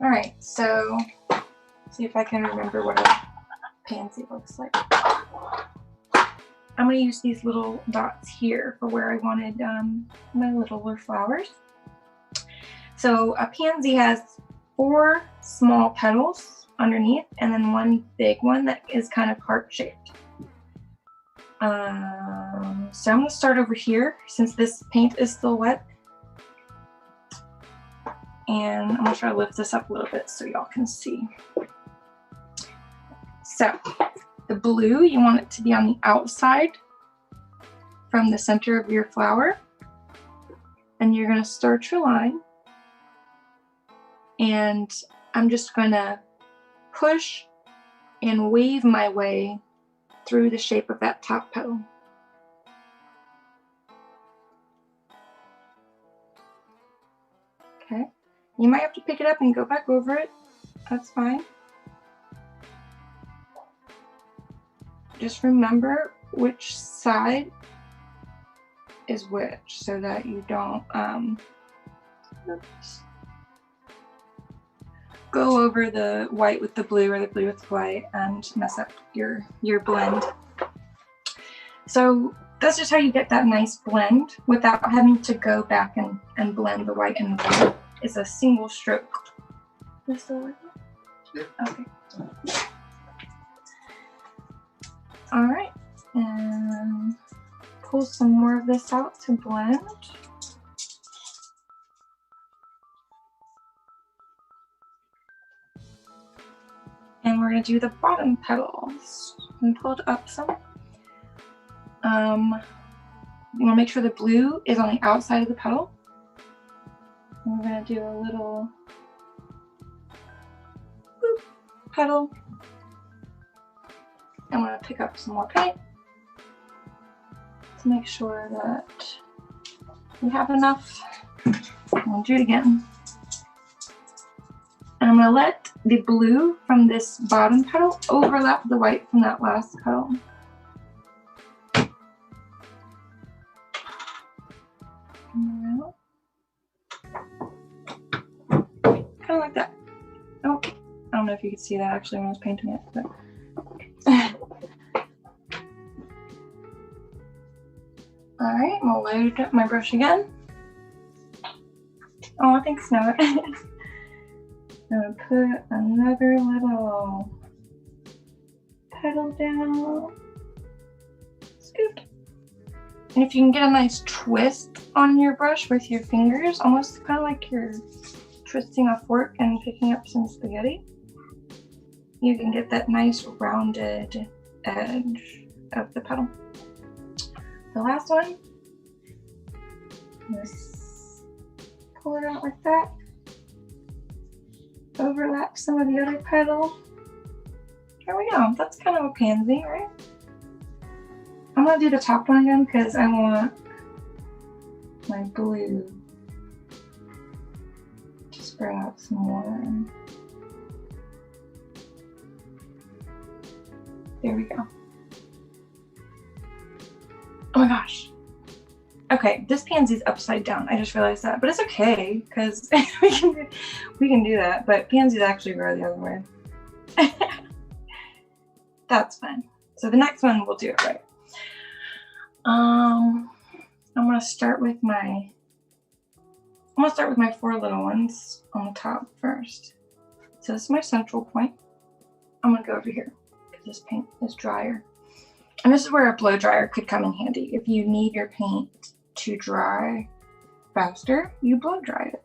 All right, so see if I can remember what a pansy looks like. I'm going to use these little dots here for where I wanted my littler flowers. So a pansy has 4 small petals underneath and then 1 big one that is kind of heart-shaped. So I'm going to start over here since this paint is still wet. And I'm going to try to lift this up a little bit so y'all can see. So the blue, you want it to be on the outside from the center of your flower. And you're going to start your line. And I'm just going to push and wave my way through the shape of that top petal. Okay, you might have to pick it up and go back over it. That's fine. Just remember which side is which so that you don't go over the white with the blue or the blue with the white and mess up your blend. So that's just how you get that nice blend without having to go back and blend the white and the blue. It's a single stroke. Is this still working? Yeah. Okay. All right, and pull some more of this out to blend. And we're going to do the bottom petals and pull it up some. You want to make sure the blue is on the outside of the petal. And we're going to do a little boop, petal. I'm going to pick up some more paint to make sure that we have enough. I'll do it again. And I'm going to let the blue from this bottom petal overlap the white from that last petal. Kind of like that. Oh, I don't know if you could see that actually when I was painting it, but all right, I'm gonna load up my brush again. Oh, thanks, Noah. I'm gonna put another little petal down. Scoop. And if you can get a nice twist on your brush with your fingers, almost kind of like you're twisting a fork and picking up some spaghetti, you can get that nice rounded edge of the petal. The last one, just pull it out like that. Overlap some of the other petal. There we go. That's kind of a pansy, right? I'm gonna do the top one again because I want my blue to spread out some more. There we go. Oh my gosh. Okay, this pansy's upside down. I just realized that, but it's okay because we can do that. But pansies actually grow the other way. That's fine. So the next one we'll do it right. I'm gonna start with my 4 little ones on the top first. So this is my central point. I'm gonna go over here because this paint is drier. And this is where a blow dryer could come in handy. If you need your paint to dry faster, you blow dry it.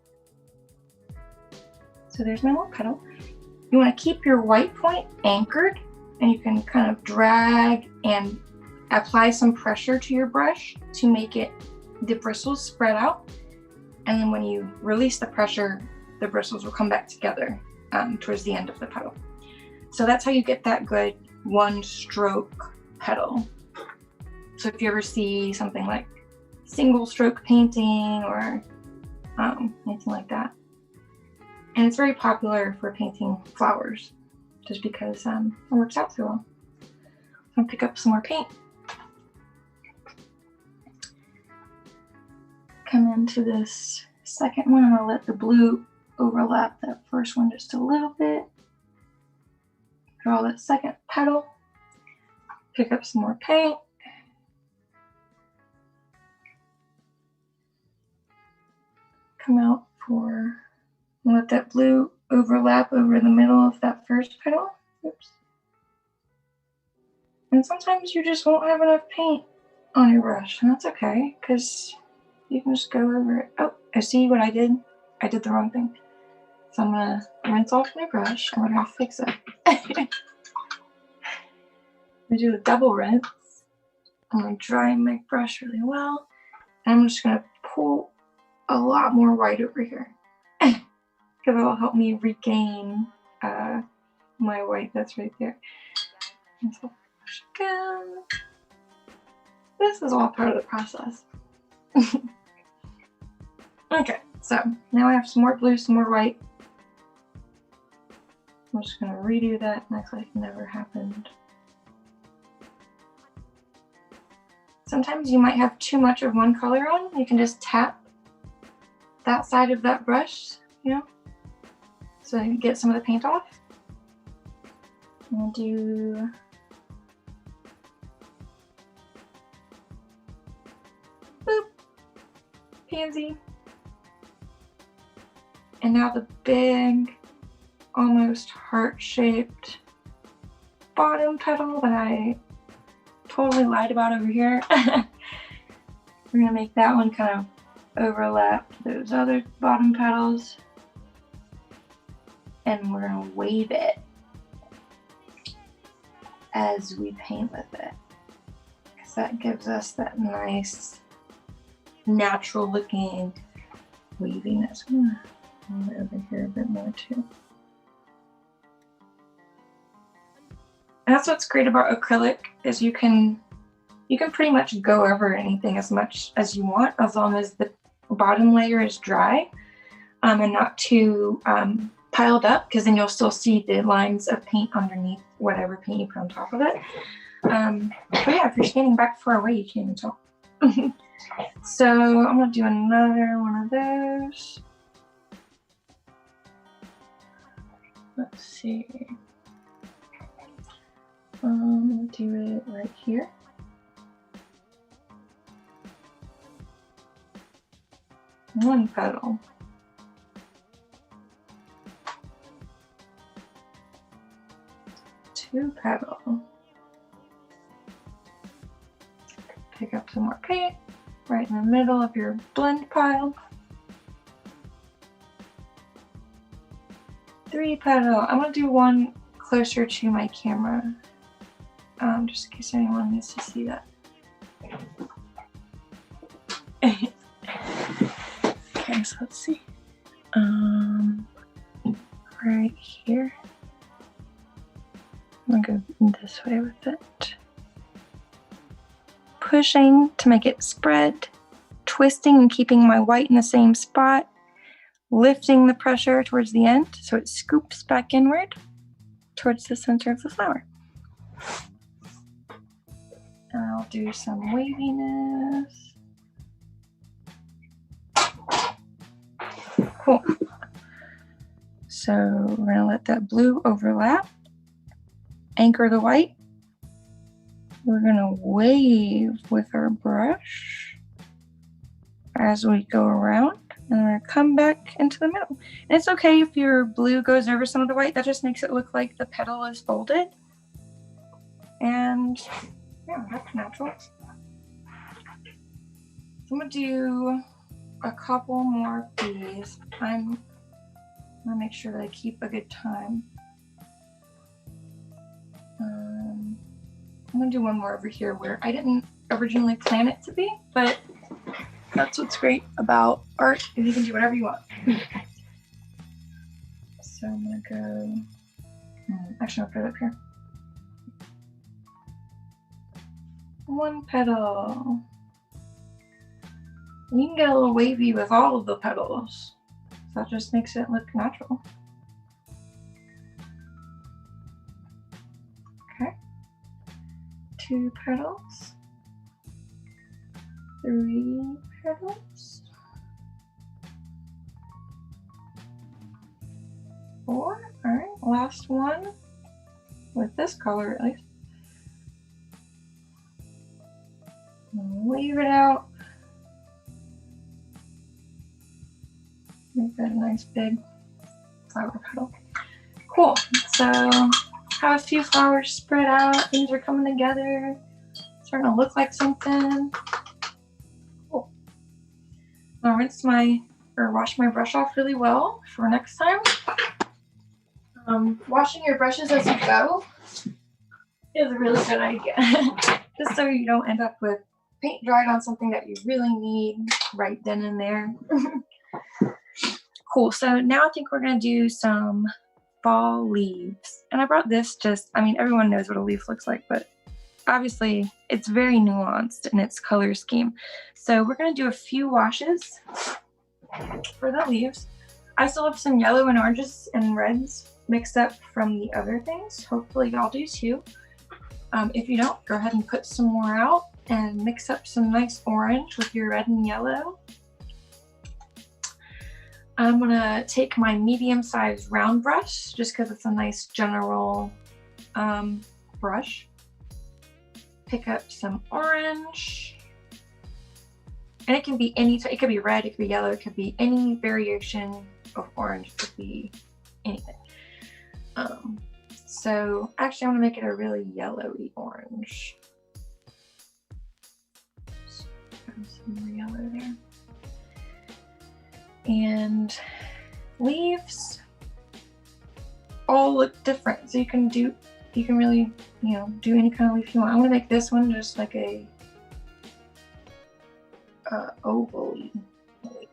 So there's my little petal. You want to keep your white point anchored, and you can kind of drag and apply some pressure to your brush to make the bristles spread out. And then when you release the pressure, the bristles will come back together towards the end of the petal. So that's how you get that good one stroke petal. So if you ever see something like single stroke painting or anything like that. And it's very popular for painting flowers just because it works out so well. So I'm gonna pick up some more paint. Come into this second one. I'm gonna let the blue overlap that first one just a little bit. Draw that second petal. Pick up some more paint. Come out for, let that blue overlap over the middle of that first petal. Oops. And sometimes you just won't have enough paint on your brush, and that's okay, because you can just go over it. Oh, I see what I did. I did the wrong thing. So I'm gonna rinse off my brush and we're gonna fix it. I'm gonna do a double rinse. I'm gonna dry my brush really well. And I'm just gonna pull a lot more white over here because it'll help me regain my white that's right there. And so brush again. This is all part of the process. Okay, so now I have some more blue, some more white. I'm just gonna redo that and act like it never happened. Sometimes you might have too much of one color on. You can just tap that side of that brush, you know, so you get some of the paint off. I'm gonna do boop, pansy. And now the big, almost heart-shaped bottom petal that I totally lied about over here. We're gonna make that one kind of overlap those other bottom petals. And we're gonna wave it as we paint with it. Because that gives us that nice, natural looking waviness. Over here a bit more too. And that's what's great about acrylic is you can pretty much go over anything as much as you want as long as the bottom layer is dry and not too piled up, because then you'll still see the lines of paint underneath whatever paint you put on top of it. But yeah, if you're standing back far away, you can't even tell. So I'm gonna do another one of those. Let's see. Do it right here. One petal. Two petal. Pick up some more paint right in the middle of your blend pile. Three petal. I'm gonna do one closer to my camera, just in case anyone needs to see that. Okay, so let's see. Right here. I'm gonna go this way with it. Pushing to make it spread, twisting and keeping my white in the same spot, lifting the pressure towards the end so it scoops back inward towards the center of the flower. And I'll do some waviness. Cool. So we're gonna let that blue overlap, anchor the white. We're gonna wave with our brush as we go around, and we're gonna come back into the middle. And it's okay if your blue goes over some of the white, that just makes it look like the petal is folded. And yeah, that's natural. So I'm gonna do a couple more of these. I'm gonna make sure that I keep a good time. I'm gonna do one more over here where I didn't originally plan it to be, but that's what's great about art, is you can do whatever you want. So I'm gonna go, actually I'll put it up here. One petal. You can get a little wavy with all of the petals. So that just makes it look natural. Okay. 2 petals. 3 petals. 4. All right, last one with this color at least. Wave it out. Make that a nice big flower petal. Cool. So have a few flowers spread out. Things are coming together. Starting to look like something. Cool. I'll rinse wash my brush off really well for next time. Washing your brushes as you go is a really good idea. Just so you don't end up with paint dried on something that you really need right then and there. Cool. So now I think we're going to do some fall leaves. And I brought this everyone knows what a leaf looks like, but obviously it's very nuanced in its color scheme. So we're going to do a few washes for the leaves. I still have some yellow and oranges and reds mixed up from the other things. Hopefully y'all do too. If you don't, go ahead and put some more out and mix up some nice orange with your red and yellow. I'm gonna take my medium-sized round brush just because it's a nice general brush. Pick up some orange, and it can be it could be red, it could be yellow, it could be any variation of orange, it could be anything. So actually I'm gonna make it a really yellowy orange. So some more yellow there. And leaves all look different, so you can really, do any kind of leaf you want. I'm gonna make this one just like a oval-y leaf.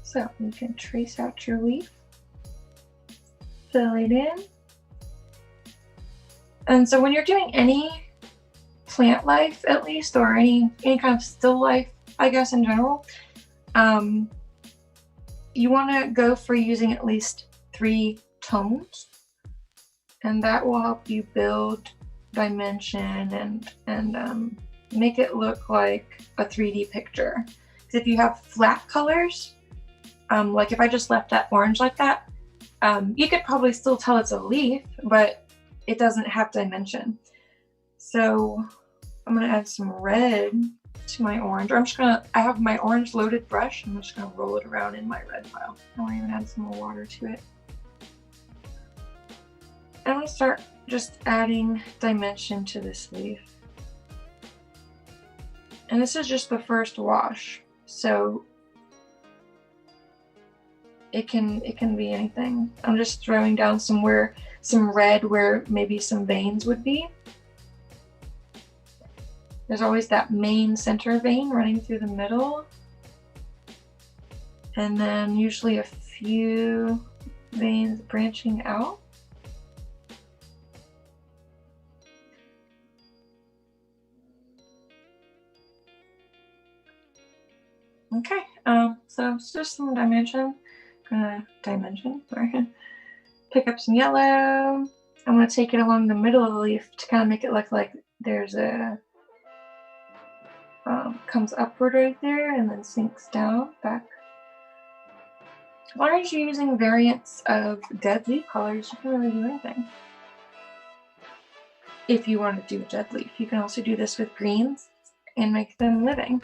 So you can trace out your leaf, fill it in. And so when you're doing any plant life, at least, or any kind of still life, I guess in general, you want to go for using at least 3 tones, and that will help you build dimension and make it look like a 3D picture. Because if you have flat colors, like if I just left that orange like that, you could probably still tell it's a leaf, but it doesn't have dimension. So I'm gonna add some red to my orange. Or I have my orange loaded brush. I'm just gonna roll it around in my red pile. I want to even add some more water to it. And I'm gonna start just adding dimension to this leaf. And this is just the first wash, so it can be anything. I'm just throwing down some red where maybe some veins would be. There's always that main center vein running through the middle, and then usually a few veins branching out. Okay, so it's just some dimension. Sorry. Pick up some yellow. I'm gonna take it along the middle of the leaf to kind of make it look like there's a comes upward right there and then sinks down back. As long as you're using variants of dead leaf colors, you can really do anything. If you want to do a dead leaf, you can also do this with greens and make them living.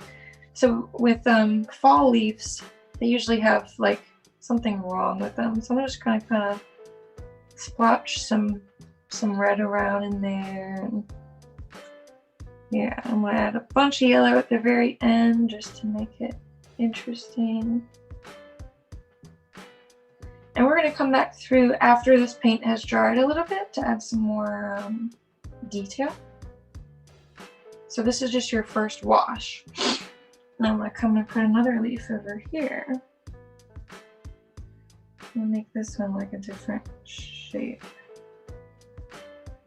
So with fall leaves, they usually have like something wrong with them. So I'm just gonna kind of splotch some red around in there. And yeah, I'm gonna add a bunch of yellow at the very end just to make it interesting. And we're going to come back through after this paint has dried a little bit to add some more detail. So this is just your first wash. Now I'm going to come and put another leaf over here. I'll make this one like a different shape.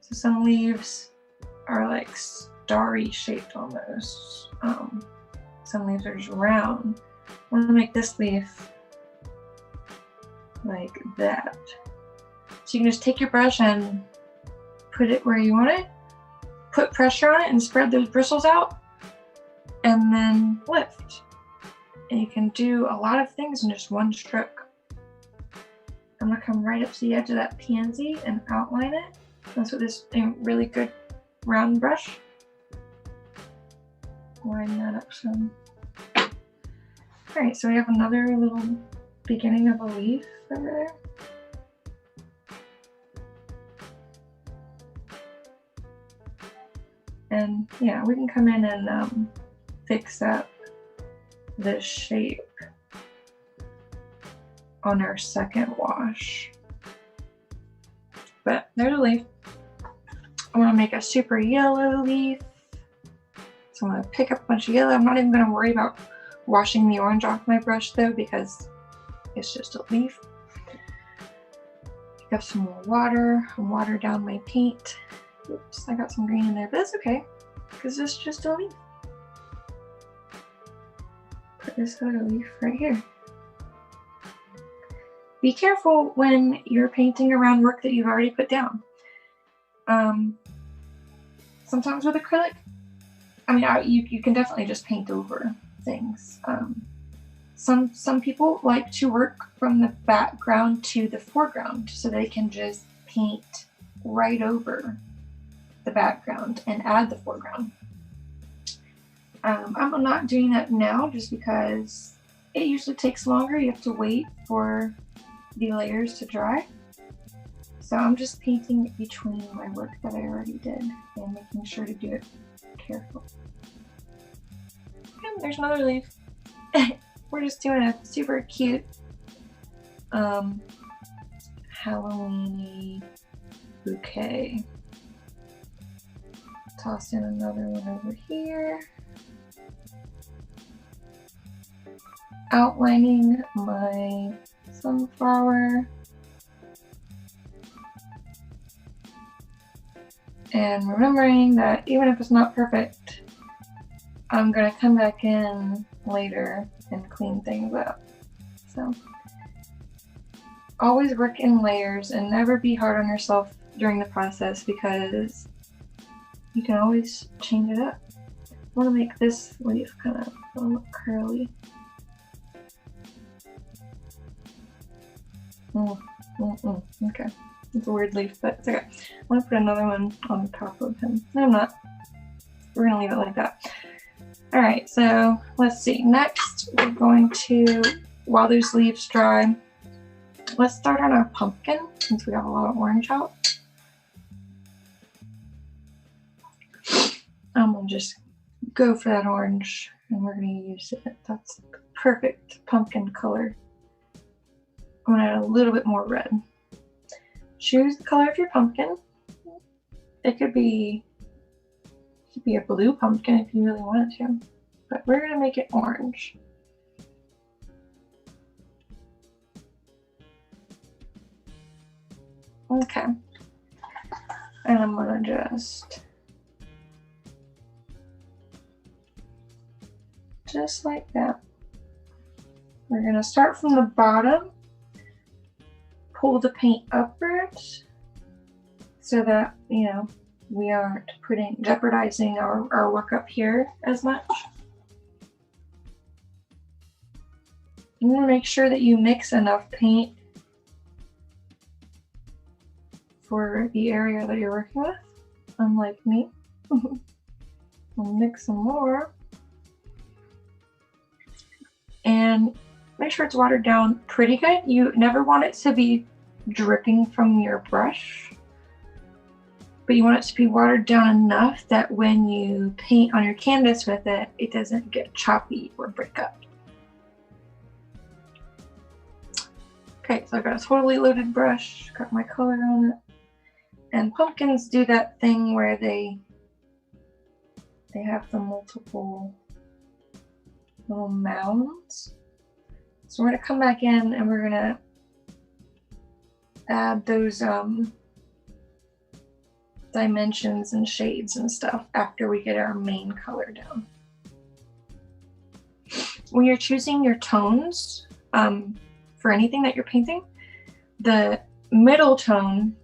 So some leaves are like starry shaped almost. Some leaves are just round. I want to make this leaf like that. So you can just take your brush and put it where you want it, put pressure on it and spread those bristles out, and then lift. And you can do a lot of things in just one stroke. I'm gonna come right up to the edge of that pansy and outline it. That's what this really good round brush. Line that up some. All right, so we have another little beginning of a leaf over there. And yeah, we can come in and fix up the shape on our second wash. But there's a leaf. I want to make a super yellow leaf. So I'm going to pick up a bunch of yellow. I'm not even going to worry about washing the orange off my brush though, because it's just a leaf. Pick up some more water and water down my paint. Oops, I got some green in there, but that's okay, because it's just a leaf. Put this other leaf right here. Be careful when you're painting around work that you've already put down. Sometimes with acrylic, I mean, you can definitely just paint over things. Some people like to work from the background to the foreground, so they can just paint right over the background and add the foreground. I'm not doing that now just because it usually takes longer. You have to wait for the layers to dry. So I'm just painting between my work that I already did and making sure to do it carefully. And there's another leaf. We're just doing a super cute Halloween-y bouquet. Toss in another one over here. Outlining my sunflower. And remembering that even if it's not perfect, I'm gonna come back in later and clean things up. So always work in layers and never be hard on yourself during the process, because you can always change it up. I want to make this leaf kind of a little curly. Okay, it's a weird leaf, but it's okay. I want to put another one on top of him. No, I'm not. We're gonna leave it like that. All right, so let's see. Next, we're going to, while those leaves dry, let's start on our pumpkin, since we have a lot of orange out. I'm gonna just go for that orange, and we're gonna use it. That's the perfect pumpkin color. I'm gonna add a little bit more red. Choose the color of your pumpkin. It could be a blue pumpkin if you really wanted to, but we're gonna make it orange. Okay, and I'm gonna just like that. We're gonna start from the bottom, pull the paint upwards so that, you know, we aren't jeopardizing our work up here as much. You want to make sure that you mix enough paint for the area that you're working with, unlike me. I'll mix some more. And make sure it's watered down pretty good. You never want it to be dripping from your brush, but you want it to be watered down enough that when you paint on your canvas with it, it doesn't get choppy or break up. Okay, so I got a totally loaded brush, got my color on it. And pumpkins do that thing where they have the multiple little mounds. So we're gonna come back in and we're gonna add those dimensions and shades and stuff after we get our main color down. When you're choosing your tones for anything that you're painting, the middle tone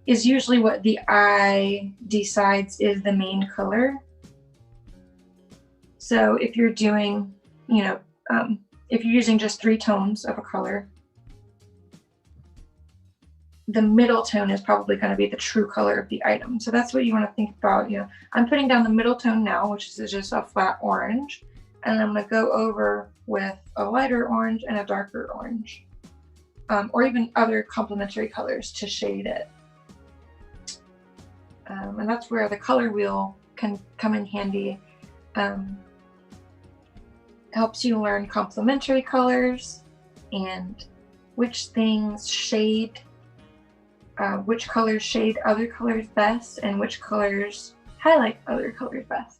is usually what the eye decides is the main color. So if you're doing, you know, if you're using just 3 tones of a color, the middle tone is probably going to be the true color of the item. So that's what you want to think about. You know, I'm putting down the middle tone now, which is just a flat orange, and I'm going to go over with a lighter orange and a darker orange, or even other complementary colors to shade it. And that's where the color wheel can come in handy. Helps you learn complementary colors and which things shade, which colors shade other colors best, and which colors highlight other colors best.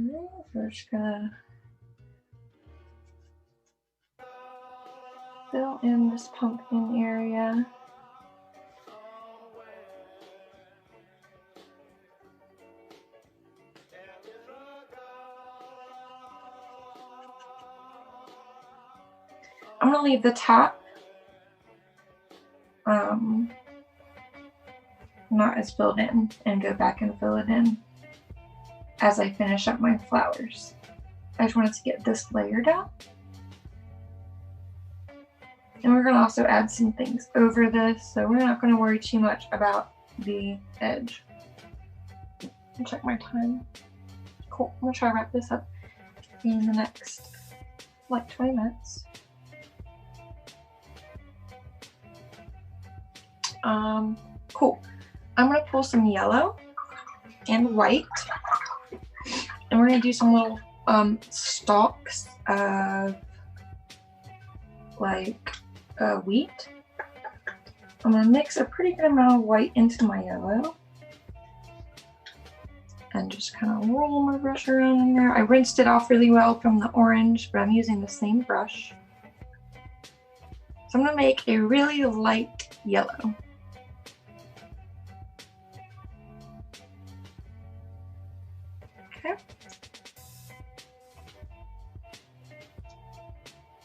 Alright, so we're just gonna fill in this pumpkin area. I'm gonna leave the top not as filled in and go back and fill it in as I finish up my flowers. I just wanted to get this layer down. And we're gonna also add some things over this, so we're not gonna worry too much about the edge. I'll check my time. Cool, I'm gonna try to wrap this up in the next like 20 minutes. Cool. I'm gonna pull some yellow and white, and we're gonna do some little stalks of like wheat. I'm gonna mix a pretty good amount of white into my yellow and just kind of roll my brush around in there. I rinsed it off really well from the orange, but I'm using the same brush. So I'm gonna make a really light yellow. Okay.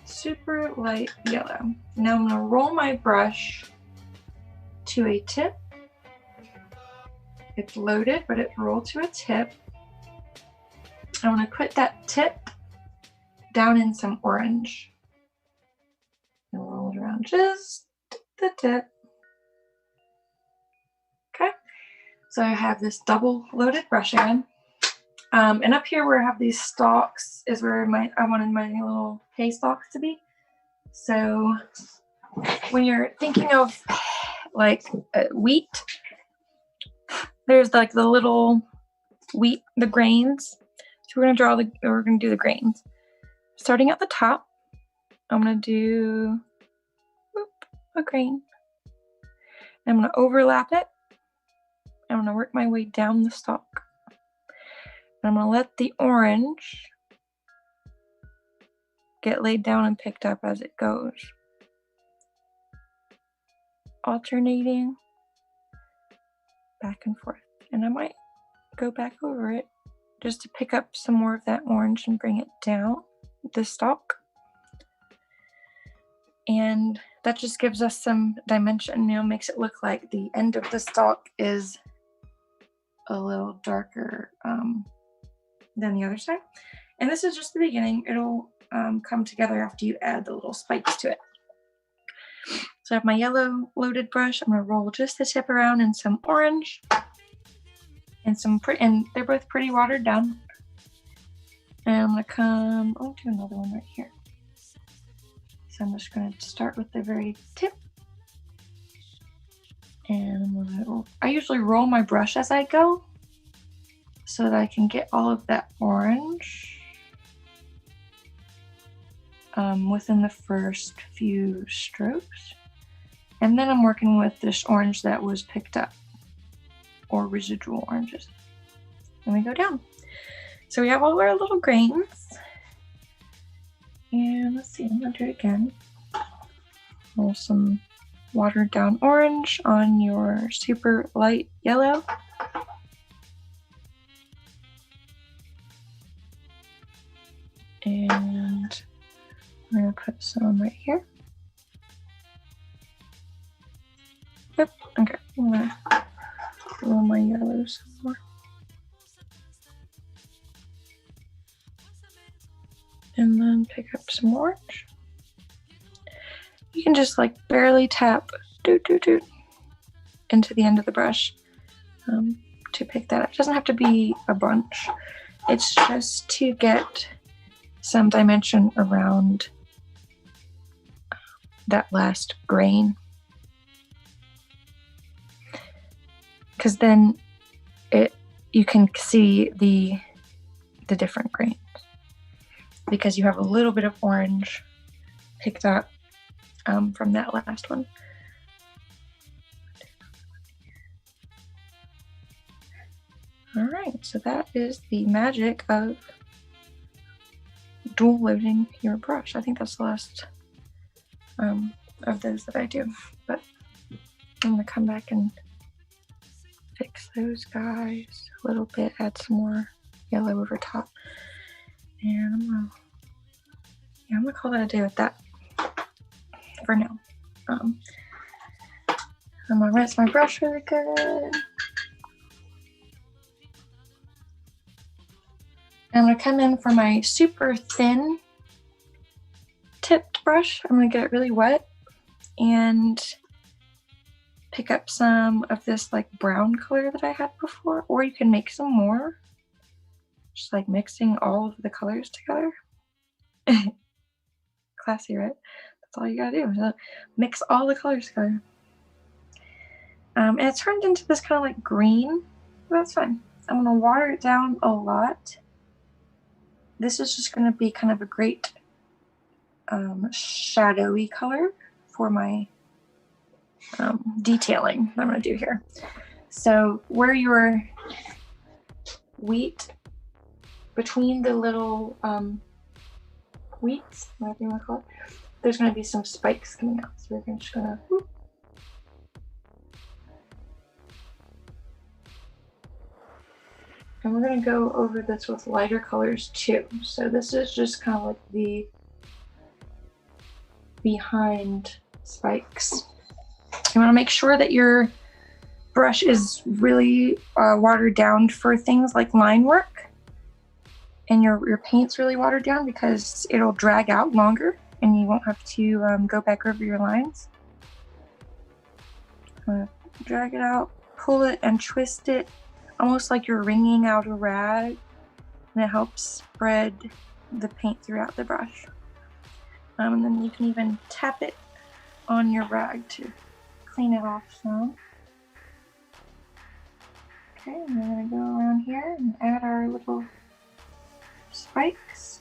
Super light yellow. Now I'm gonna roll my brush to a tip. It's loaded, but it's rolled to a tip. I'm gonna put that tip down in some orange and roll it around just the tip. Okay, so I have this double loaded brush again. And up here where I have these stalks is where I wanted my little hay stalks to be. So when you're thinking of like wheat, there's like the little wheat, the grains. So we're gonna do the grains. Starting at the top, I'm gonna do a grain. I'm gonna overlap it. I'm gonna work my way down the stalk. And I'm gonna let the orange get laid down and picked up as it goes. Alternating back and forth. And I might go back over it just to pick up some more of that orange and bring it down the stalk. And that just gives us some dimension, you know, makes it look like the end of the stalk is a little darker than the other side. And this is just the beginning. It'll come together after you add the little spikes to it. So I have my yellow loaded brush. I'm gonna roll just the tip around in some orange and some and they're both pretty watered down. And I'm gonna do another one right here. So I'm just gonna start with the very tip. And I usually roll my brush as I go. so that I can get all of that orange within the first few strokes. And then I'm working with this orange that was picked up, or residual oranges. And we go down. So we have all our little grains. And let's see, I'm gonna do it again. Roll some watered down orange on your super light yellow. And I'm gonna put some right here. Yep, okay, I'm gonna roll my yellow some more. And then pick up some orange. You can just like barely tap into the end of the brush to pick that up. It doesn't have to be a bunch. It's just to get some dimension around that last grain. Because then you can see the different grains. Because you have a little bit of orange picked up from that last one. All right, so that is the magic of dual loading your brush. I think that's the last of those that I do, but I'm gonna come back and fix those guys a little bit, add some more yellow over top. And I'm gonna call that a day with that for now. I'm gonna rinse my brush really good. I'm gonna come in for my super thin tipped brush. I'm gonna get it really wet and pick up some of this like brown color that I had before, or you can make some more. Just like mixing all of the colors together. Classy, right? That's all you gotta do. So mix all the colors together. And it turned into this kind of like green, but that's fine. I'm gonna water it down a lot. This is just gonna be kind of a great shadowy color for my detailing that I'm gonna do here. So where your wheat, between the little wheats, whatever you want to call it, there's going to be some spikes coming out. So we're just going to whoop. And we're going to go over this with lighter colors too. So this is just kind of like the behind spikes. You want to make sure that your brush is really watered down for things like line work. And your paint's really watered down because it'll drag out longer and you won't have to go back over your lines. Drag it out, pull it and twist it almost like you're wringing out a rag, and it helps spread the paint throughout the brush. And then you can even tap it on your rag to clean it off some. Okay, and we're gonna go around here and add our little spikes.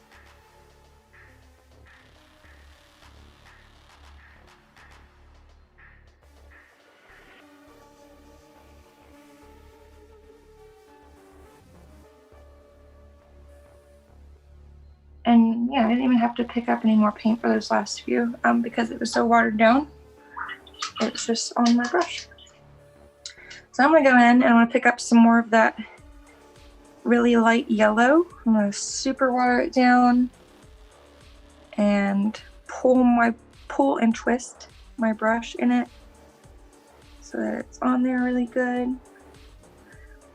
And yeah, I didn't even have to pick up any more paint for those last few because it was so watered down. It's just on my brush. So I'm gonna go in and I'm gonna pick up some more of that really light yellow. I'm gonna super water it down and pull and twist my brush in it so that it's on there really good.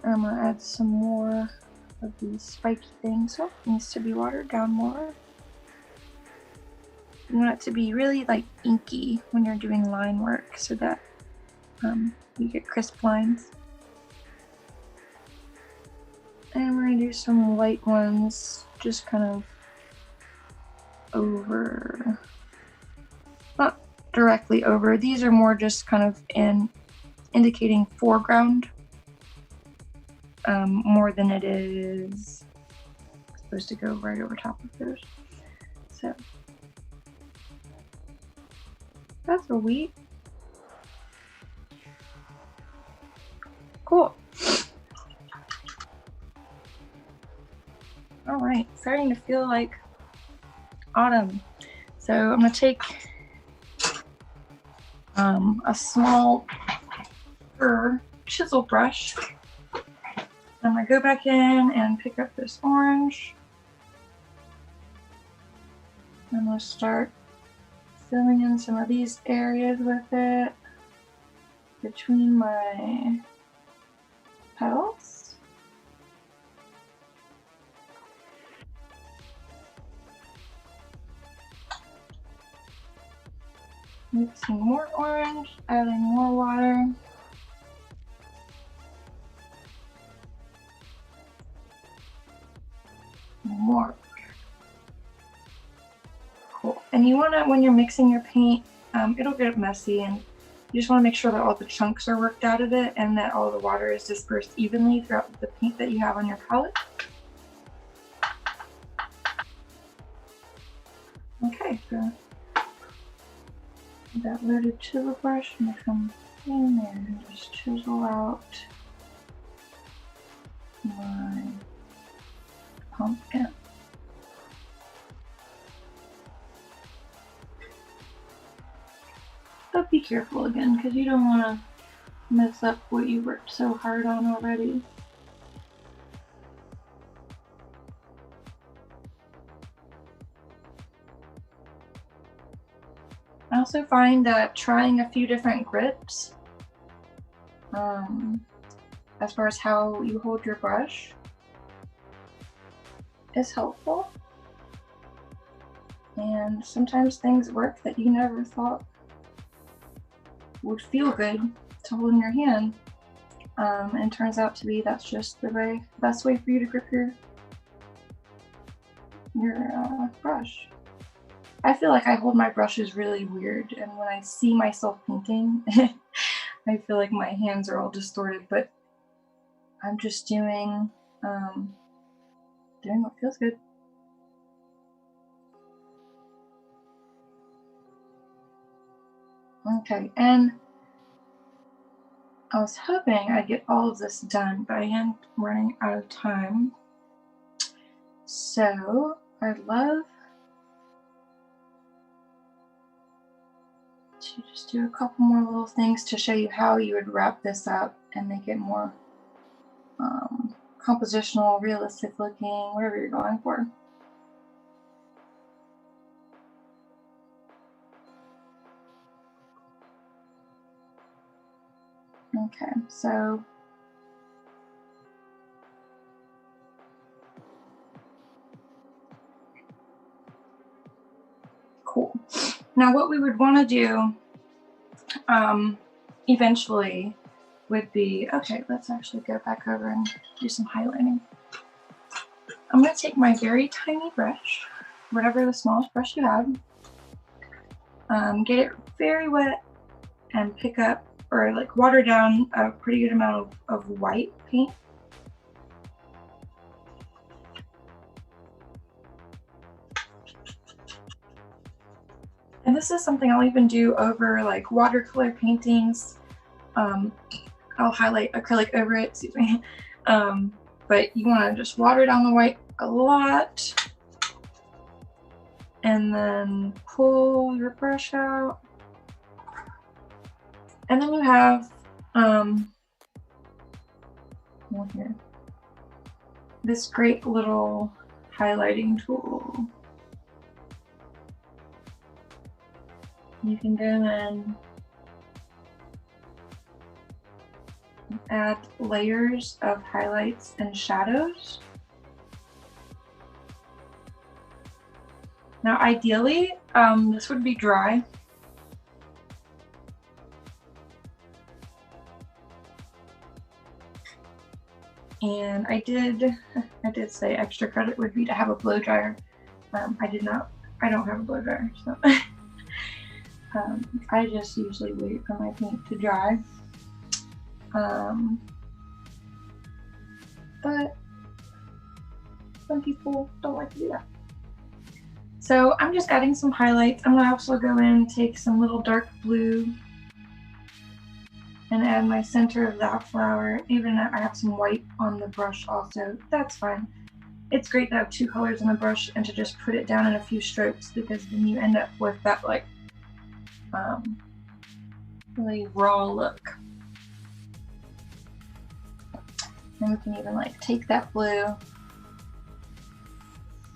I'm gonna add some more of these spiky things. So it needs to be watered down more. You want it to be really like inky when you're doing line work so that you get crisp lines. And we're gonna do some light ones, just kind of over, not directly over. These are more just kind of indicating foreground more than it is supposed to go right over top of those. So that's a wheat. Cool. All right, starting to feel like autumn. So I'm gonna take a small chisel brush. I'm gonna go back in and pick up this orange. I'm gonna start filling in some of these areas with it between my petals. Mixing more orange, adding more water. More. Cool. And you want to, when you're mixing your paint, it'll get messy, and you just want to make sure that all the chunks are worked out of it and that all the water is dispersed evenly throughout the paint that you have on your palette. Okay, so that loaded chisel brush, I'm gonna come in there and just chisel out my pumpkin. But be careful again, because you don't want to mess up what you worked so hard on already. I also find that trying a few different grips, as far as how you hold your brush, is helpful. And sometimes things work that you never thought would feel good to hold in your hand, and turns out to be that's just the best way for you to grip your brush. I feel like I hold my brushes really weird, and when I see myself painting, I feel like my hands are all distorted, but I'm just doing what feels good. Okay, and I was hoping I'd get all of this done, but I am running out of time. So I'd love to just do a couple more little things to show you how you would wrap this up and make it more compositional, realistic looking, whatever you're going for. Okay, so cool. Now what we would want to do eventually would be, okay, let's actually go back over and do some highlighting. I'm going to take my very tiny brush, whatever the smallest brush you have, get it very wet and pick up or like water down a pretty good amount of white paint. And this is something I'll even do over like watercolor paintings. I'll highlight acrylic over it, excuse me. But you want to just water down the white a lot and then pull your brush out. And then you have here, this great little highlighting tool. You can go in and add layers of highlights and shadows. Now ideally, this would be dry. And I did say extra credit would be to have a blow dryer. I don't have a blow dryer, so I just usually wait for my paint to dry. but some people don't like to do that. So I'm just adding some highlights. I'm gonna also go in and take some little dark blue and add my center of that flower. Even though I have some white on the brush also, that's fine. It's great to have two colors on the brush and to just put it down in a few strokes, because then you end up with that like really raw look. And we can even like take that blue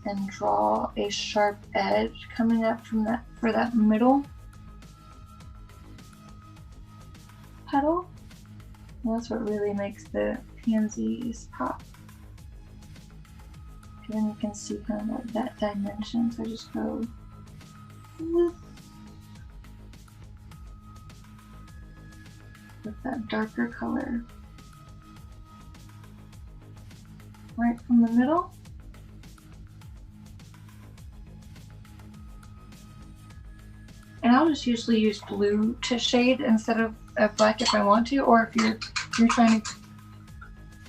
and draw a sharp edge coming up from that for that middle petal. And that's what really makes the pansies pop. And then you can see kind of like that dimension. So just go with that darker color right from the middle. And I'll just usually use blue to shade instead of black if I want to, or if you're trying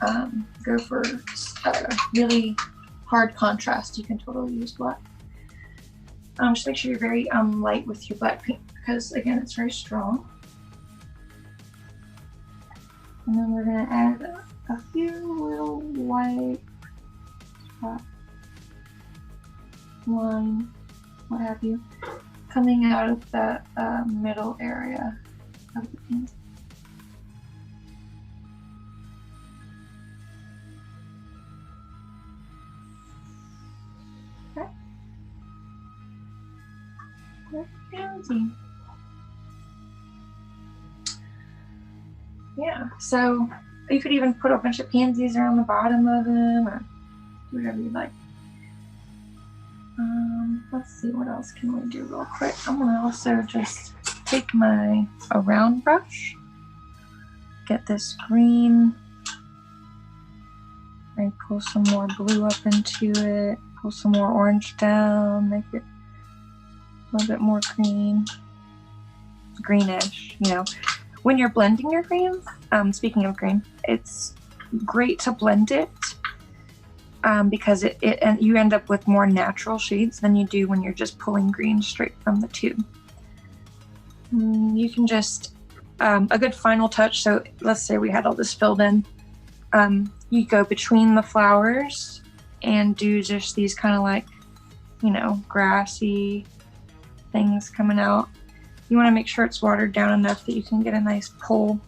to go for really hard contrast, you can totally use black. Just make sure you're very light with your black paint, because again, it's very strong. And then we're gonna add a few little white spots, line, what have you, coming out of that middle area of the paint. Okay. Pansy. Yeah, so you could even put a bunch of pansies around the bottom of them, or do whatever you like. Let's see, what else can we do real quick? I'm gonna also just take my round brush, get this green, and pull some more blue up into it, pull some more orange down, make it a little bit more green, greenish, you know. When you're blending your greens, speaking of green, it's great to blend it because you end up with more natural shades than you do when you're just pulling green straight from the tube. You can just, a good final touch, so let's say we had all this filled in, you go between the flowers and do just these kind of like, you know, grassy things coming out. You want to make sure it's watered down enough that you can get a nice pull.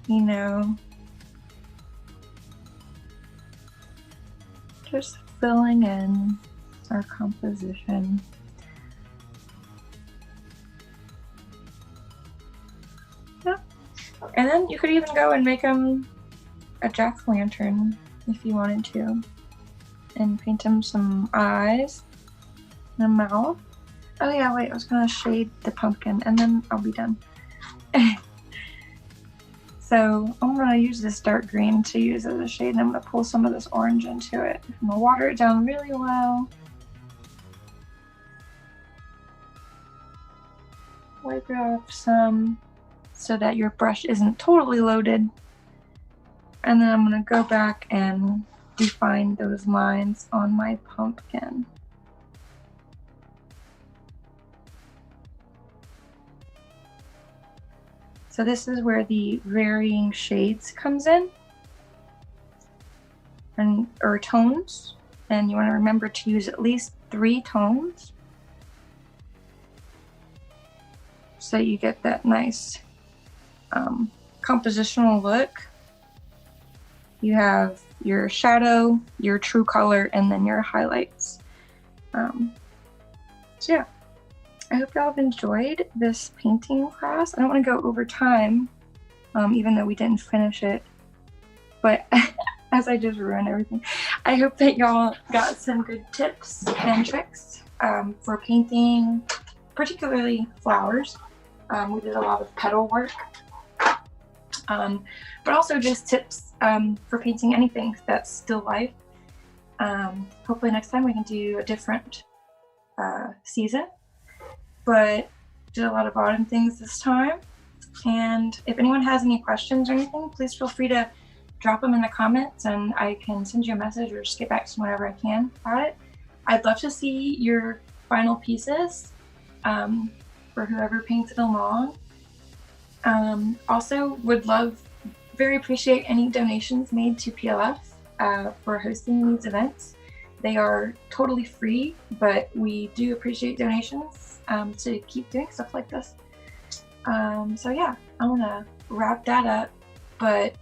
You know, just filling in our composition. Yep. And then you could even go and make them a jack-o'-lantern if you wanted to, and paint him some eyes and a mouth. Oh yeah, wait, I was gonna shade the pumpkin and then I'll be done. So I'm gonna use this dark green to use as a shade, and I'm gonna pull some of this orange into it. I'm gonna water it down really well. Wipe it off some so that your brush isn't totally loaded. And then I'm gonna go back and define those lines on my pumpkin. So this is where the varying shades comes in, or tones, and you want to remember to use at least 3 tones so you get that nice compositional look. You have your shadow, your true color, and then your highlights. So yeah, I hope y'all have enjoyed this painting class. I don't want to go over time, even though we didn't finish it, but as I just ruined everything. I hope that y'all got some good tips and tricks for painting, particularly flowers. We did a lot of petal work, but also just tips for painting anything that's still life. Hopefully next time we can do a different season, but did a lot of autumn things this time. And if anyone has any questions or anything, please feel free to drop them in the comments and I can send you a message or just get back to you whenever I can about it. I'd love to see your final pieces for whoever paints it along. Also would very appreciate any donations made to PLF for hosting these events. They are totally free, but we do appreciate donations to keep doing stuff like this. So yeah, I'm gonna wrap that up, but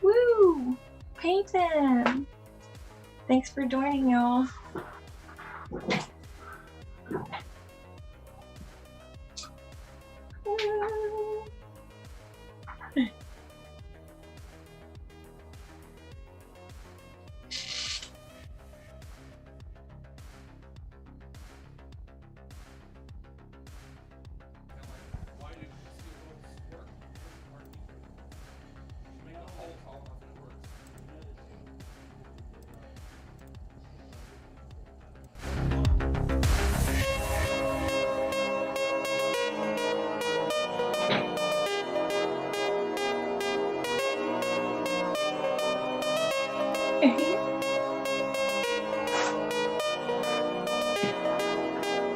woo, painting! Thanks for joining, y'all.